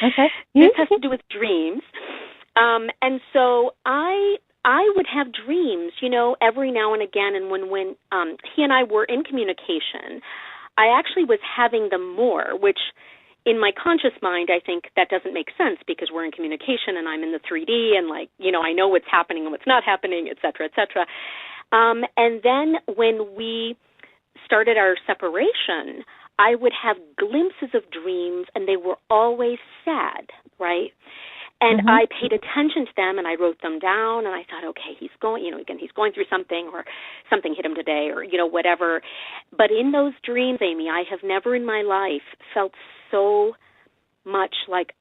Okay. This has to do with dreams. And so I would have dreams, every now and again. And when he and I were in communication, I actually was having them more, which in my conscious mind, I think that doesn't make sense because we're in communication and I'm in the 3D and I know what's happening and what's not happening, et cetera, et cetera. And then when we started our separation, I would have glimpses of dreams and they were always sad, right? And I paid attention to them and I wrote them down and I thought, okay, he's going through something or something hit him today or, whatever. But in those dreams, Amy, I have never in my life felt so much like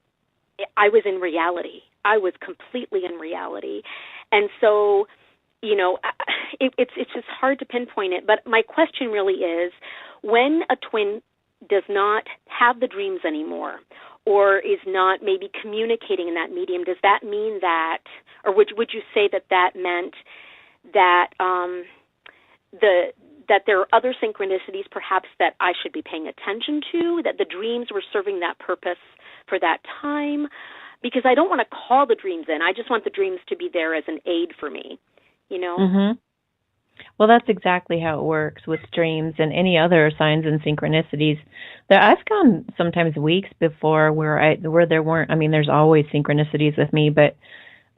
I was in reality. I was completely in reality. And so, it's just hard to pinpoint it. But my question really is, when a twin does not have the dreams anymore or is not maybe communicating in that medium, does that mean that, or would you say that meant that that there are other synchronicities perhaps that I should be paying attention to, that the dreams were serving that purpose for that time? Because I don't want to call the dreams in. I just want the dreams to be there as an aid for me, Well, that's exactly how it works with dreams and any other signs and synchronicities. I've gone sometimes weeks before where there weren't. I mean, there's always synchronicities with me, but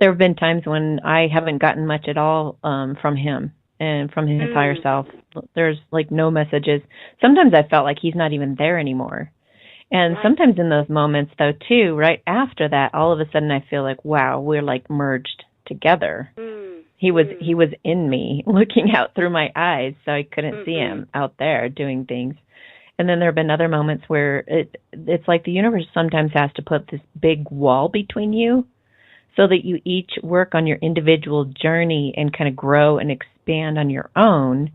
there have been times when I haven't gotten much at all from him and from his higher self. There's no messages. Sometimes I felt like he's not even there anymore. And sometimes in those moments, though, too, right after that, all of a sudden I feel like, wow, we're merged together. He was in me, looking out through my eyes, so I couldn't see him out there doing things. And then there have been other moments where it's like the universe sometimes has to put this big wall between you so that you each work on your individual journey and kind of grow and expand on your own.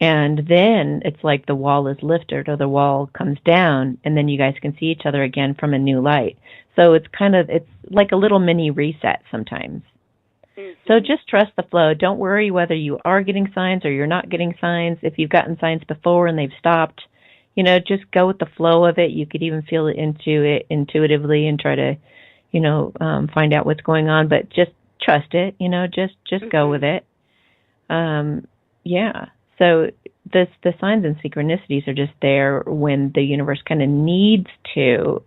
And then it's like the wall is lifted or the wall comes down, and then you guys can see each other again from a new light. So it's like a little mini reset sometimes. So just trust the flow. Don't worry whether you are getting signs or you're not getting signs. If you've gotten signs before and they've stopped, just go with the flow of it. You could even feel into it intuitively and try to, find out what's going on. But just trust it. Just go with it. Yeah. So the signs and synchronicities are just there when the universe kind of needs to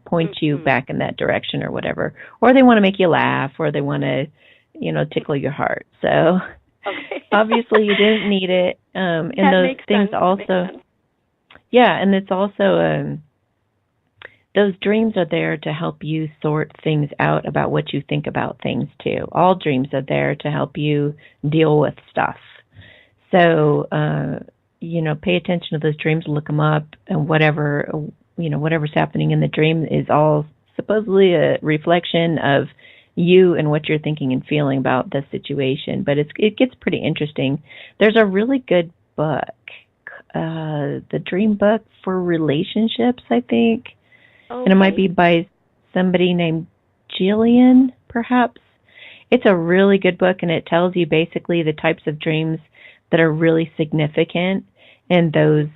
point you back in that direction or whatever, or they want to make you laugh, or they want to tickle your heart. So obviously you didn't need it. And those things also, and it's also, those dreams are there to help you sort things out about what you think about things too. All dreams are there to help you deal with stuff. So, pay attention to those dreams, look them up, and whatever's happening in the dream is all supposedly a reflection of you and what you're thinking and feeling about the situation. But it gets pretty interesting. There's a really good book, the Dream Book for Relationships, I think. Okay. And it might be by somebody named Jillian, perhaps. It's a really good book, and it tells you basically the types of dreams that are really significant and those,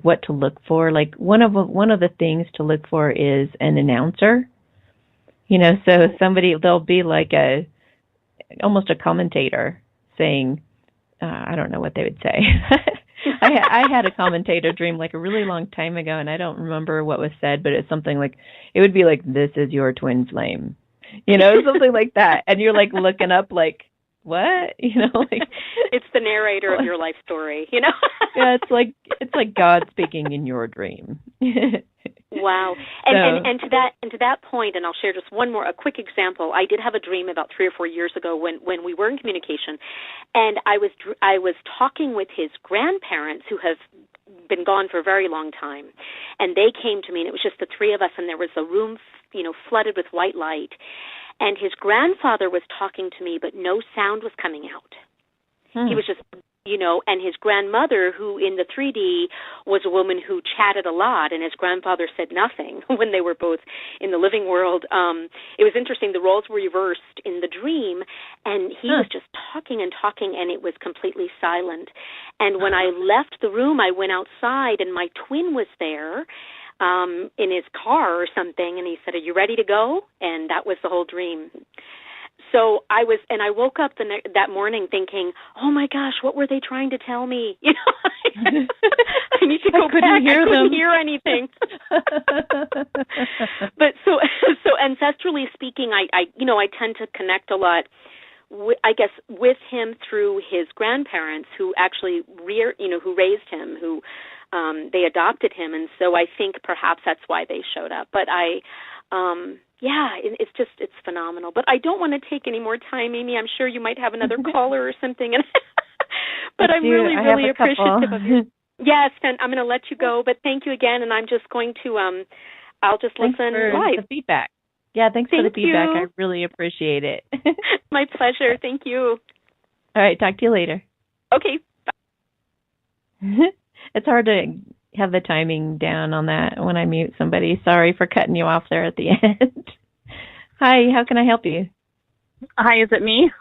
what to look for. Like one of the things to look for is an announcer. So there'll be almost a commentator saying, I don't know what they would say. I had a commentator dream a really long time ago, and I don't remember what was said, but it's something it would be this is your twin flame, something like that. And you're looking up what? It's the narrator of your life story, Yeah, it's like God speaking in your dream. Wow. And to that point, and I'll share just a quick example. I did have a dream about 3 or 4 years ago when we were in communication, and I was talking with his grandparents who have been gone for a very long time, and they came to me, and it was just the three of us, and there was a room, flooded with white light, and his grandfather was talking to me, but no sound was coming out. He was just and his grandmother, who in the 3D was a woman who chatted a lot, and his grandfather said nothing when they were both in the living world. It was interesting. The roles were reversed in the dream, and he was just talking, and it was completely silent. And when I left the room, I went outside, and my twin was there in his car or something, and he said, "Are you ready to go?" And that was the whole dream. So I woke up that morning thinking, "Oh my gosh, what were they trying to tell me?" I need to go back. I couldn't hear anything. But so ancestrally speaking, I tend to connect a lot, I guess, with him through his grandparents, who actually who raised him, who they adopted him, and so I think perhaps that's why they showed up. But it's phenomenal. But I don't want to take any more time, Amy. I'm sure you might have another caller or something. But I'm really appreciative of you. Yes, and I'm going to let you go. But thank you again, and I'm just going to I'll just listen live. The feedback. Yeah, thanks for the feedback. I really appreciate it. My pleasure. Thank you. All right, talk to you later. Okay. Bye. It's hard to have the timing down on that when I mute somebody. Sorry for cutting you off there at the end. Hi, how can I help you? Hi, is it me?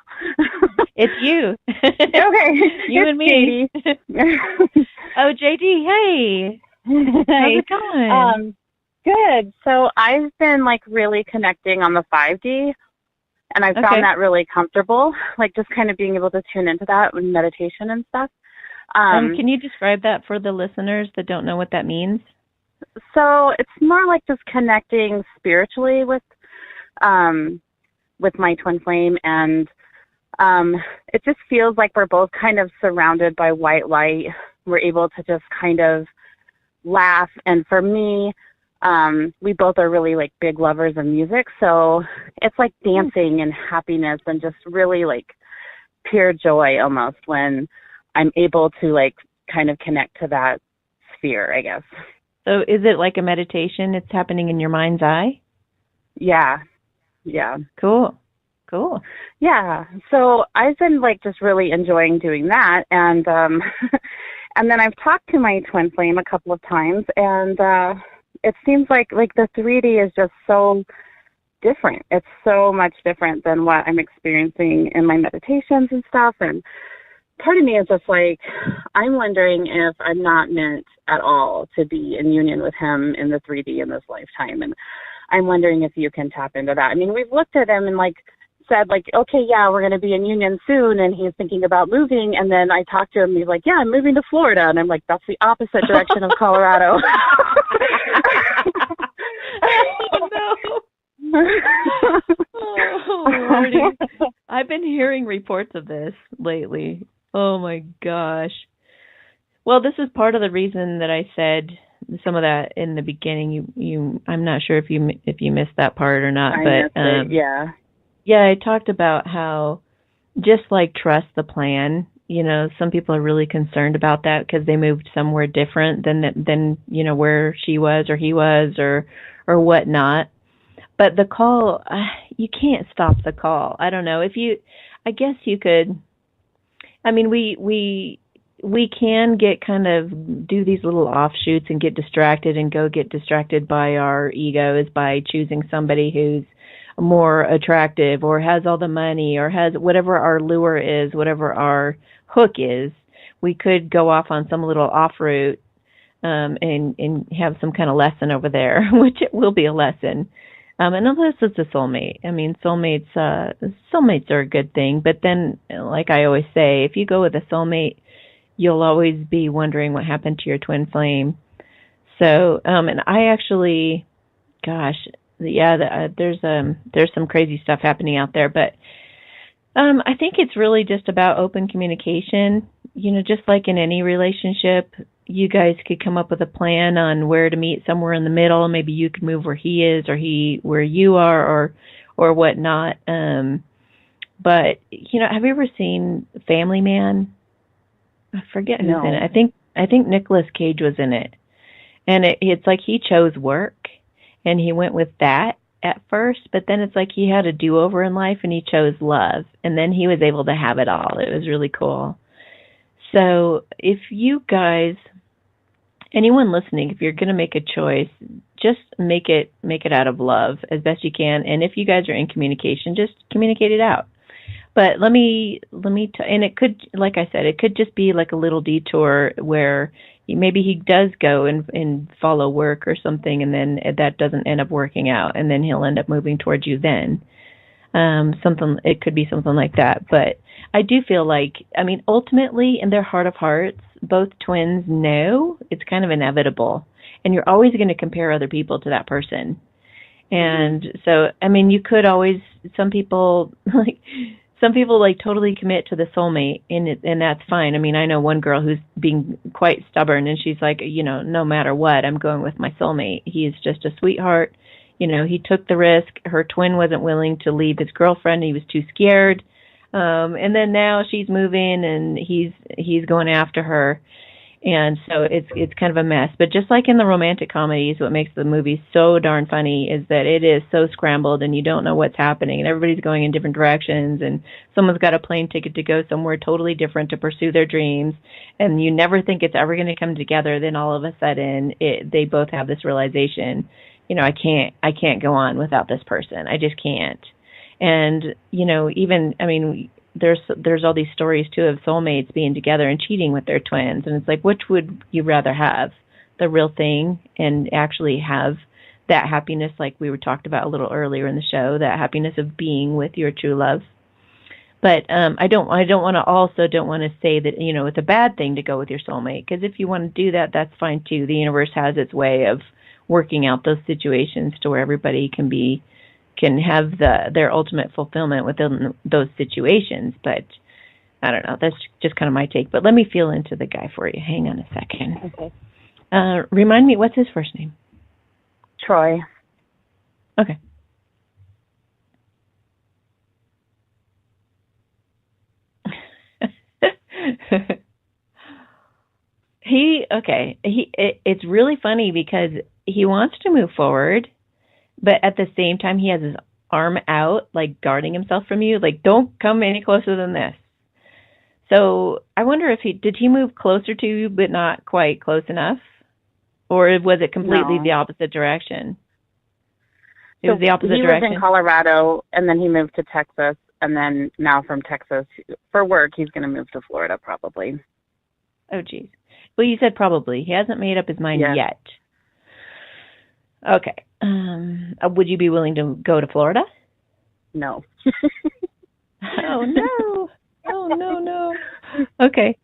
It's you. Okay. You and me. Oh, JD, hey. How's it going? Good. So I've been really connecting on the 5D, and I've found that really comfortable, just kind of being able to tune into that with meditation and stuff. Can you describe that for the listeners that don't know what that means? So it's more like just connecting spiritually with my twin flame, and it just feels like we're both kind of surrounded by white light. We're able to just kind of laugh, and for me, we both are really big lovers of music, so it's like dancing and happiness and just really pure joy almost when I'm able to kind of connect to that sphere, I guess. So is it like a meditation? It's happening in your mind's eye? Yeah. Cool. Yeah. So I've been just really enjoying doing that, and and then I've talked to my twin flame a couple of times, and it seems like the 3D is just so different. It's so much different than what I'm experiencing in my meditations and stuff, and part of me is just I'm wondering if I'm not meant at all to be in union with him in the 3D in this lifetime. And I'm wondering if you can tap into that. I mean, we've looked at him and said okay, yeah, we're going to be in union soon. And he's thinking about moving. And then I talked to him and he's like, yeah, I'm moving to Florida. And I'm like, that's the opposite direction of Colorado. Oh, no. Oh, Lordy. I've been hearing reports of this lately. Oh my gosh. Well, this is part of the reason that I said some of that in the beginning. You I'm not sure if you missed that part or not, yeah. Yeah, I talked about how just trust the plan. Some people are really concerned about that because they moved somewhere different than where she was or he was or whatnot. But the call, you can't stop the call. I don't know I guess you could. I mean, we can get kind of do these little offshoots and get distracted by our egos by choosing somebody who's more attractive or has all the money or has whatever our lure is, whatever our hook is. We could go off on some little off route and have some kind of lesson over there, which it will be a lesson. And unless it's a soulmate. I mean, soulmates are a good thing. But then, like I always say, if you go with a soulmate, you'll always be wondering what happened to your twin flame. So, and I actually, gosh, yeah, there's some crazy stuff happening out there. But I think it's really just about open communication. Just like in any relationship, you guys could come up with a plan on where to meet somewhere in the middle. Maybe you could move where he is or he where you are or whatnot. But have you ever seen Family Man? I forget who's in it. I think Nicolas Cage was in it. And it's like he chose work and he went with that at first, but then it's like he had a do-over in life and he chose love, and then he was able to have it all. It was really cool. So if you guys, anyone listening, if you're going to make a choice, just make it out of love as best you can. And if you guys are in communication, just communicate it out. But and it could, like I said, it could just be like a little detour where maybe he does go and follow work or something, and then that doesn't end up working out, and then he'll end up moving towards you then. It could be something like that. But I do feel like, I mean, ultimately, in their heart of hearts, both twins know it's kind of inevitable, and you're always going to compare other people to that person. And so, I mean, you could always, some people like totally commit to the soulmate, and that's fine. I mean, I know one girl who's being quite stubborn, and she's like, no matter what, I'm going with my soulmate. He is just a sweetheart. He took the risk. Her twin wasn't willing to leave his girlfriend. He was too scared. And then now she's moving, and he's going after her. And so it's kind of a mess. But just like in the romantic comedies, what makes the movie so darn funny is that it is so scrambled, and you don't know what's happening, and everybody's going in different directions, and someone's got a plane ticket to go somewhere totally different to pursue their dreams, and you never think it's ever going to come together. Then all of a sudden, they both have this realization, I can't go on without this person. I just can't. And even, I mean, there's all these stories too of soulmates being together and cheating with their twins, and it's like, which would you rather have, the real thing and actually have that happiness, like we were talked about a little earlier in the show, that happiness of being with your true love. But I don't want to say that it's a bad thing to go with your soulmate, because if you want to do that, that's fine too. The universe has its way of working out those situations to where everybody can have their ultimate fulfillment within those situations. But I don't know. That's just kind of my take. But let me feel into the guy for you. Hang on a second. Okay. Remind me, what's his first name? Troy. Okay. It's really funny because he wants to move forward, but at the same time, he has his arm out, like guarding himself from you. Like, don't come any closer than this. So I wonder if did he move closer to you, but not quite close enough? Or was it completely the opposite direction? It was the opposite direction. He lived in Colorado, and then he moved to Texas, and then now from Texas, for work, he's going to move to Florida probably. Oh, geez. Well, you said probably. He hasn't made up his mind yet. Okay. Would you be willing to go to Florida? No. Oh, no. Oh, no. Okay.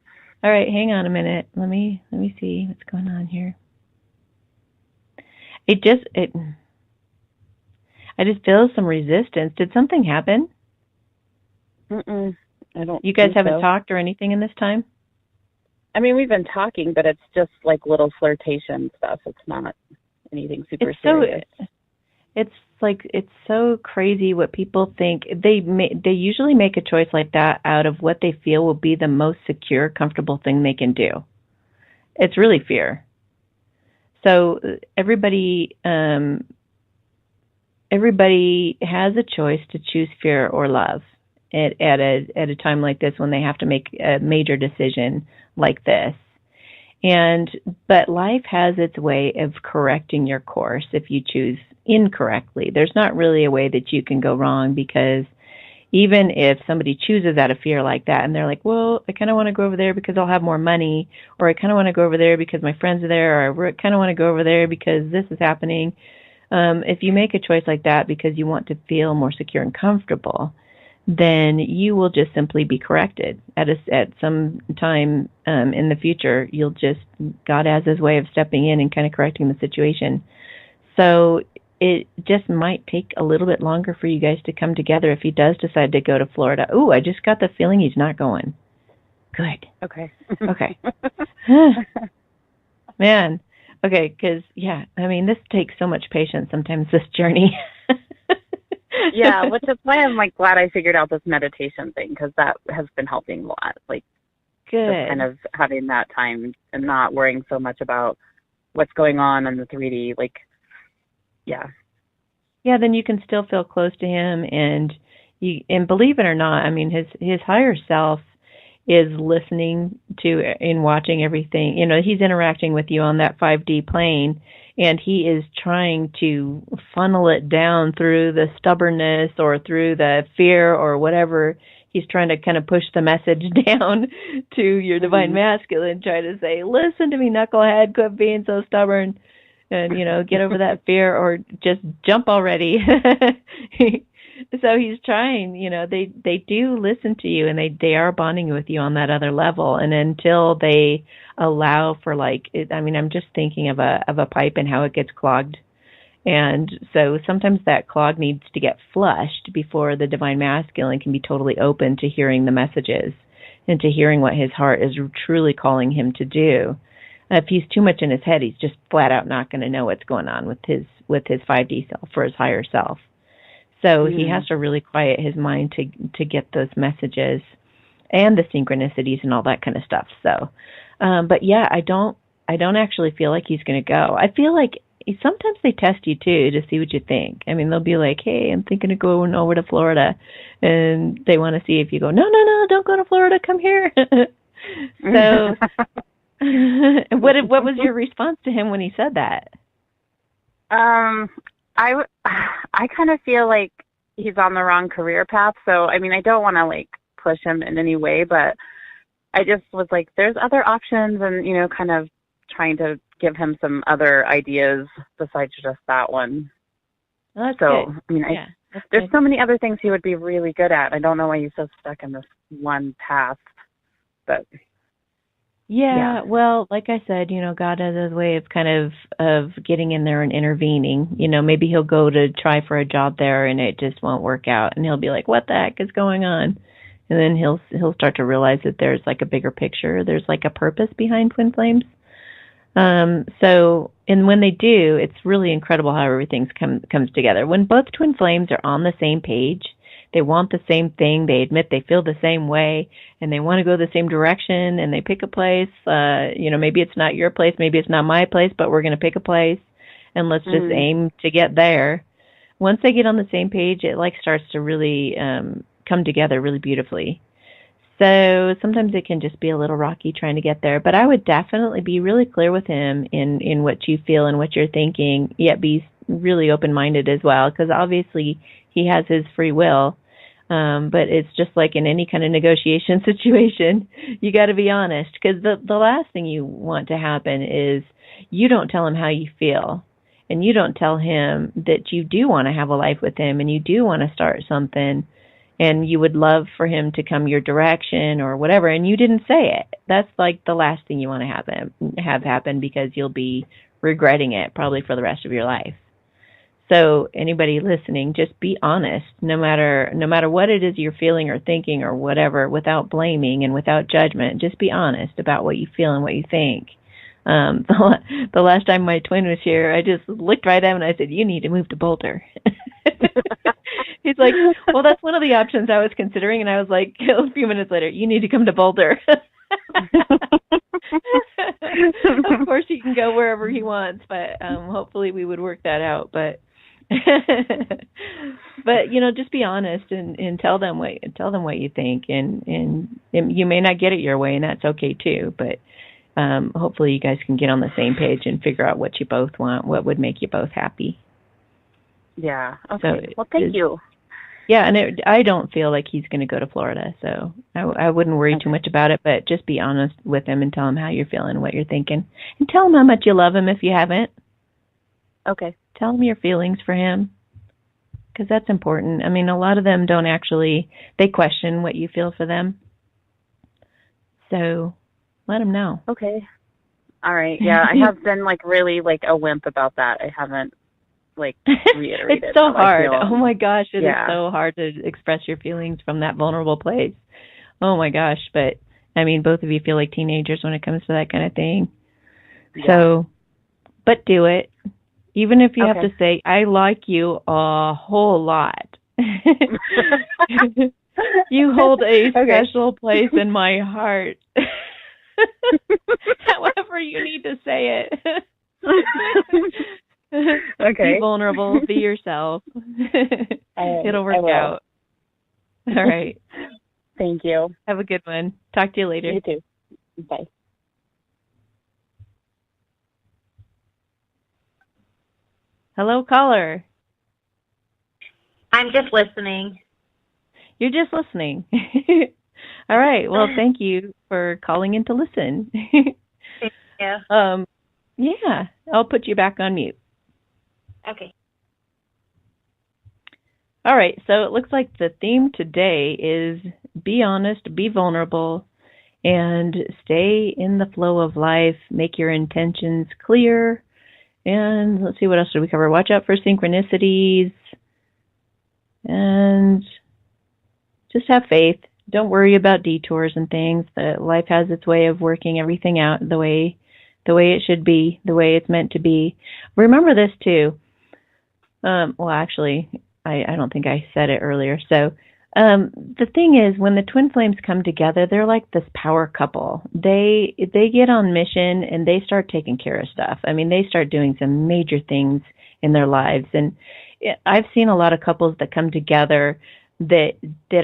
All right. Hang on a minute. Let me see what's going on here. I just feel some resistance. Did something happen? I don't. You guys haven't talked or anything in this time? I mean, we've been talking, but it's just like little flirtation stuff. It's not anything super serious. It's so crazy what people think. They usually make a choice like that out of what they feel will be the most secure, comfortable thing they can do. It's really fear. So everybody has a choice to choose fear or love at a time like this, when they have to make a major decision like this. But life has its way of correcting your course if you choose incorrectly. There's not really a way that you can go wrong, because even if somebody chooses out of fear like that, and they're like, well, I kind of want to go over there because I'll have more money, or I kind of want to go over there because my friends are there, or I kind of want to go over there because this is happening. If you make a choice like that because you want to feel more secure and comfortable, then you will just simply be corrected at some time in the future. God has his way of stepping in and kind of correcting the situation. So it just might take a little bit longer for you guys to come together if he does decide to go to Florida. Ooh, I just got the feeling he's not going. Good. Okay. Okay. Man. Okay, because, I mean, this takes so much patience sometimes, this journey. Yeah, which is why I'm glad I figured out this meditation thing, because that has been helping a lot. Good. Just kind of having that time and not worrying so much about what's going on in the 3D. Yeah, then you can still feel close to him, and believe it or not, I mean, his higher self is listening to and watching everything. You know, he's interacting with you on that 5D plane, and he is trying to funnel it down through the stubbornness or through the fear or whatever. He's trying to kind of push the message down to your divine masculine, try to say, listen to me, knucklehead, quit being so stubborn, and, you know, get over that fear or just jump already. So he's trying, you know, they do listen to you, and they are bonding with you on that other level. And until they allow for, like, I'm just thinking of a pipe and how it gets clogged. And so sometimes that clog needs to get flushed before the divine masculine can be totally open to hearing the messages and to hearing what his heart is truly calling him to do. If he's too much in his head, he's just flat out not going to know what's going on with his 5D self or his higher self. So he has to really quiet his mind to get those messages and the synchronicities and all that kind of stuff. So, but yeah, I don't actually feel like he's going to go. I feel like sometimes they test you too to see what you think. I mean, they'll be like, "Hey, I'm thinking of going over to Florida," and they want to see if you go, "No, don't go to Florida. Come here." So, what was your response to him when he said that? I kind of feel like he's on the wrong career path. So, I mean, I don't want to like push him in any way, but I just was like, there's other options, and, you know, kind of trying to give him some other ideas besides just that one. Well, that's so, good. I mean, there's so many other things he would be really good at. I don't know why he's so stuck in this one path, but. Yeah, well, like I said, you know, God has his way of kind of getting in there and intervening. You know, maybe he'll go to try for a job there and it just won't work out, and he'll be like, "What the heck is going on?" And then he'll start to realize that there's like a bigger picture. There's like a purpose behind twin flames. So, and when they do, it's really incredible how everything comes together. When both twin flames are on the same page, they want the same thing, they admit they feel the same way, and they want to go the same direction, and they pick a place. You know, maybe it's not your place, maybe it's not my place, but we're going to pick a place, and let's just aim to get there. Once they get on the same page, it like starts to really come together really beautifully. So sometimes it can just be a little rocky trying to get there, but I would definitely be really clear with him in what you feel and what you're thinking, yet be really open-minded as well, because obviously he has his free will. But it's just like in any kind of negotiation situation, you got to be honest, because the last thing you want to happen is you don't tell him how you feel, and you don't tell him that you do want to have a life with him and you do want to start something, and you would love for him to come your direction or whatever, and you didn't say it. That's like the last thing you want to have happen, because you'll be regretting it probably for the rest of your life. So anybody listening, just be honest, no matter what it is you're feeling or thinking or whatever, without blaming and without judgment. Just be honest about what you feel and what you think. The last time my twin was here, I just looked right at him and I said, "You need to move to Boulder." He's like, "Well, that's one of the options I was considering." And I was like, a few minutes later, "You need to come to Boulder." Of course, he can go wherever he wants, but hopefully we would work that out. But you know, just be honest and tell them what you think, and you may not get it your way, and that's okay too. But hopefully you guys can get on the same page and figure out what you both want, what would make you both happy. Yeah. Okay. So well, thank you. Yeah, and I don't feel like he's going to go to Florida, so I wouldn't worry too much about it, but just be honest with him and tell him how you're feeling, what you're thinking. And tell him how much you love him if you haven't. Okay. Tell him your feelings for him, because that's important. I mean, a lot of them don't actually, they question what you feel for them. So let him know. Okay. All right. Yeah, I have been like really like a wimp about that. I haven't like reiterated. It's so hard. Oh my gosh, it is so hard to express your feelings from that vulnerable place. Oh my gosh, but I mean, both of you feel like teenagers when it comes to that kind of thing. Yeah. So, but do it. Even if you have to say, "I like you a whole lot." You hold a special place in my heart. However you need to say it. Okay. Be vulnerable. Be yourself. It'll work out. All right. Thank you. Have a good one. Talk to you later. You too. Bye. Hello, caller. I'm just listening. You're just listening. All right. Well, thank you for calling in to listen. Thank you. Yeah, I'll put you back on mute. Okay. All right. So it looks like the theme today is be honest, be vulnerable, and stay in the flow of life. Make your intentions clear. And let's see, what else did we cover? Watch out for synchronicities. And just have faith. Don't worry about detours and things. That life has its way of working everything out the way it should be, the way it's meant to be. Remember this too. Well, actually, I don't think I said it earlier. So the thing is, when the twin flames come together, they're like this power couple. They get on mission and they start taking care of stuff. I mean, they start doing some major things in their lives. And I've seen a lot of couples that come together that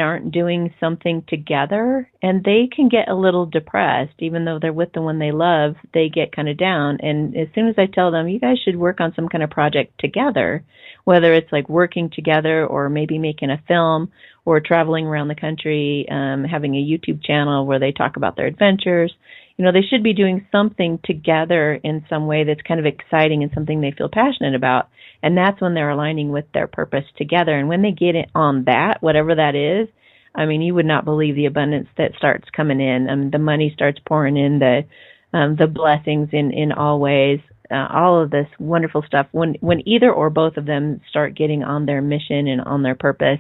aren't doing something together, and they can get a little depressed. Even though they're with the one they love, they get kind of down. And as soon as I tell them, you guys should work on some kind of project together, whether it's like working together or maybe making a film or traveling around the country, having a YouTube channel where they talk about their adventures, they should be doing something together in some way that's kind of exciting and something they feel passionate about. And that's when they're aligning with their purpose together. And when they get it on that, whatever that is, I mean, you would not believe the abundance that starts coming in. The money starts pouring in, the blessings in all ways, all of this wonderful stuff. When either or both of them start getting on their mission and on their purpose,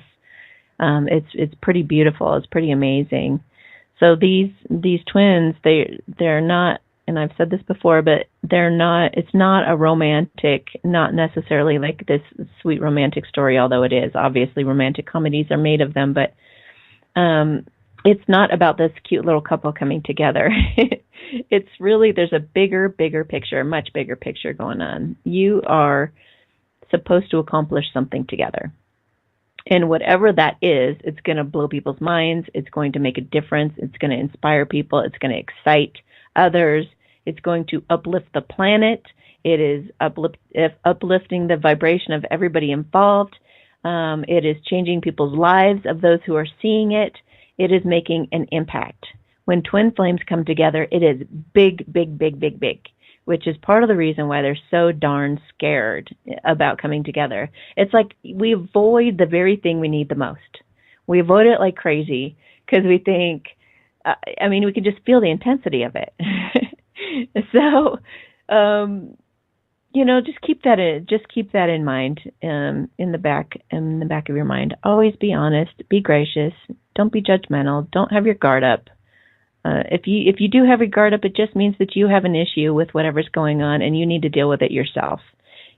it's pretty beautiful. It's pretty amazing. So these twins, they're not, and I've said this before, but it's not a romantic, not necessarily like this sweet romantic story, although it is. Obviously, romantic comedies are made of them, but it's not about this cute little couple coming together. It's really, there's a bigger picture, much bigger picture going on. You are supposed to accomplish something together. And whatever that is, it's going to blow people's minds. It's going to make a difference. It's going to inspire people. It's going to excite others. It's going to uplift the planet. It is uplifting the vibration of everybody involved. It is changing people's lives of those who are seeing it. It is making an impact. When twin flames come together, it is big, which is part of the reason why they're so darn scared about coming together. It's like we avoid the very thing we need the most. We avoid it like crazy because we think, we can just feel the intensity of it. So, just keep that in mind, in the back of your mind. Always be honest, be gracious, don't be judgmental, don't have your guard up. If you do have your guard up, it just means that you have an issue with whatever's going on and you need to deal with it yourself.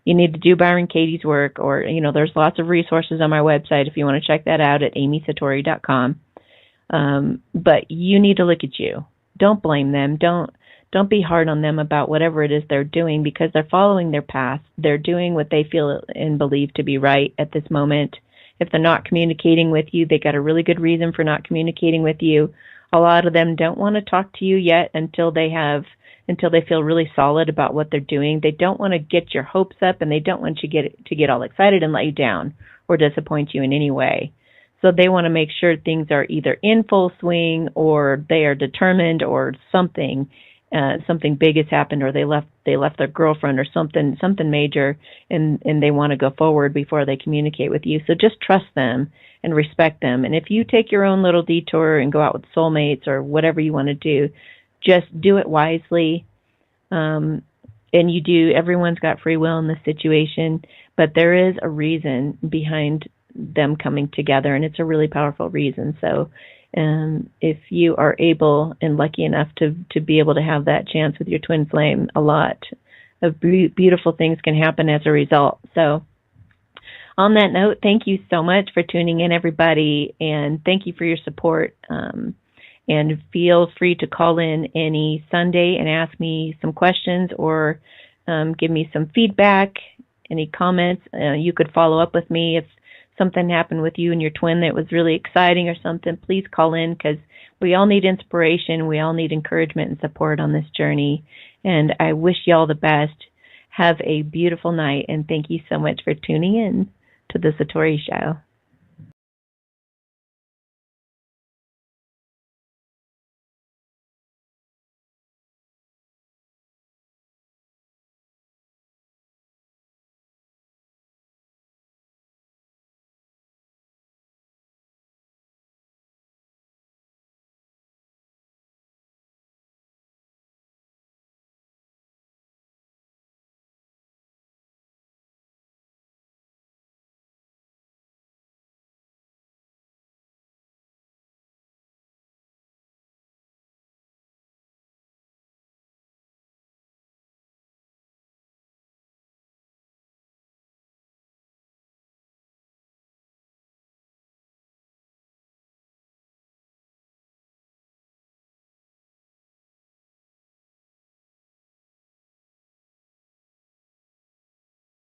You need to do Byron Katie's work, or, there's lots of resources on my website if you want to check that out at amysatori.com. But you need to look at you. Don't blame them. Don't be hard on them about whatever it is they're doing, because they're following their path. They're doing what they feel and believe to be right at this moment. If they're not communicating with you, they got a really good reason for not communicating with you. A lot of them don't want to talk to you yet until they feel really solid about what they're doing. They don't want to get your hopes up, and they don't want you to get all excited and let you down or disappoint you in any way. So they want to make sure things are either in full swing, or they are determined, or something big has happened, or they left their girlfriend, or something major, and they want to go forward before they communicate with you. So just trust them and respect them. And if you take your own little detour and go out with soulmates or whatever you want to do, just do it wisely. And everyone's got free will in this situation, but there is a reason behind them coming together, and it's a really powerful reason. So if you are able and lucky enough to be able to have that chance with your twin flame, a lot of beautiful things can happen as a result. So on that note, thank you so much for tuning in, everybody, and thank you for your support. And feel free to call in any Sunday and ask me some questions, or give me some feedback, any comments. You could follow up with me if something happened with you and your twin that was really exciting or something, please call in, because we all need inspiration. We all need encouragement and support on this journey. And I wish you all the best. Have a beautiful night, and thank you so much for tuning in to the Satori Show.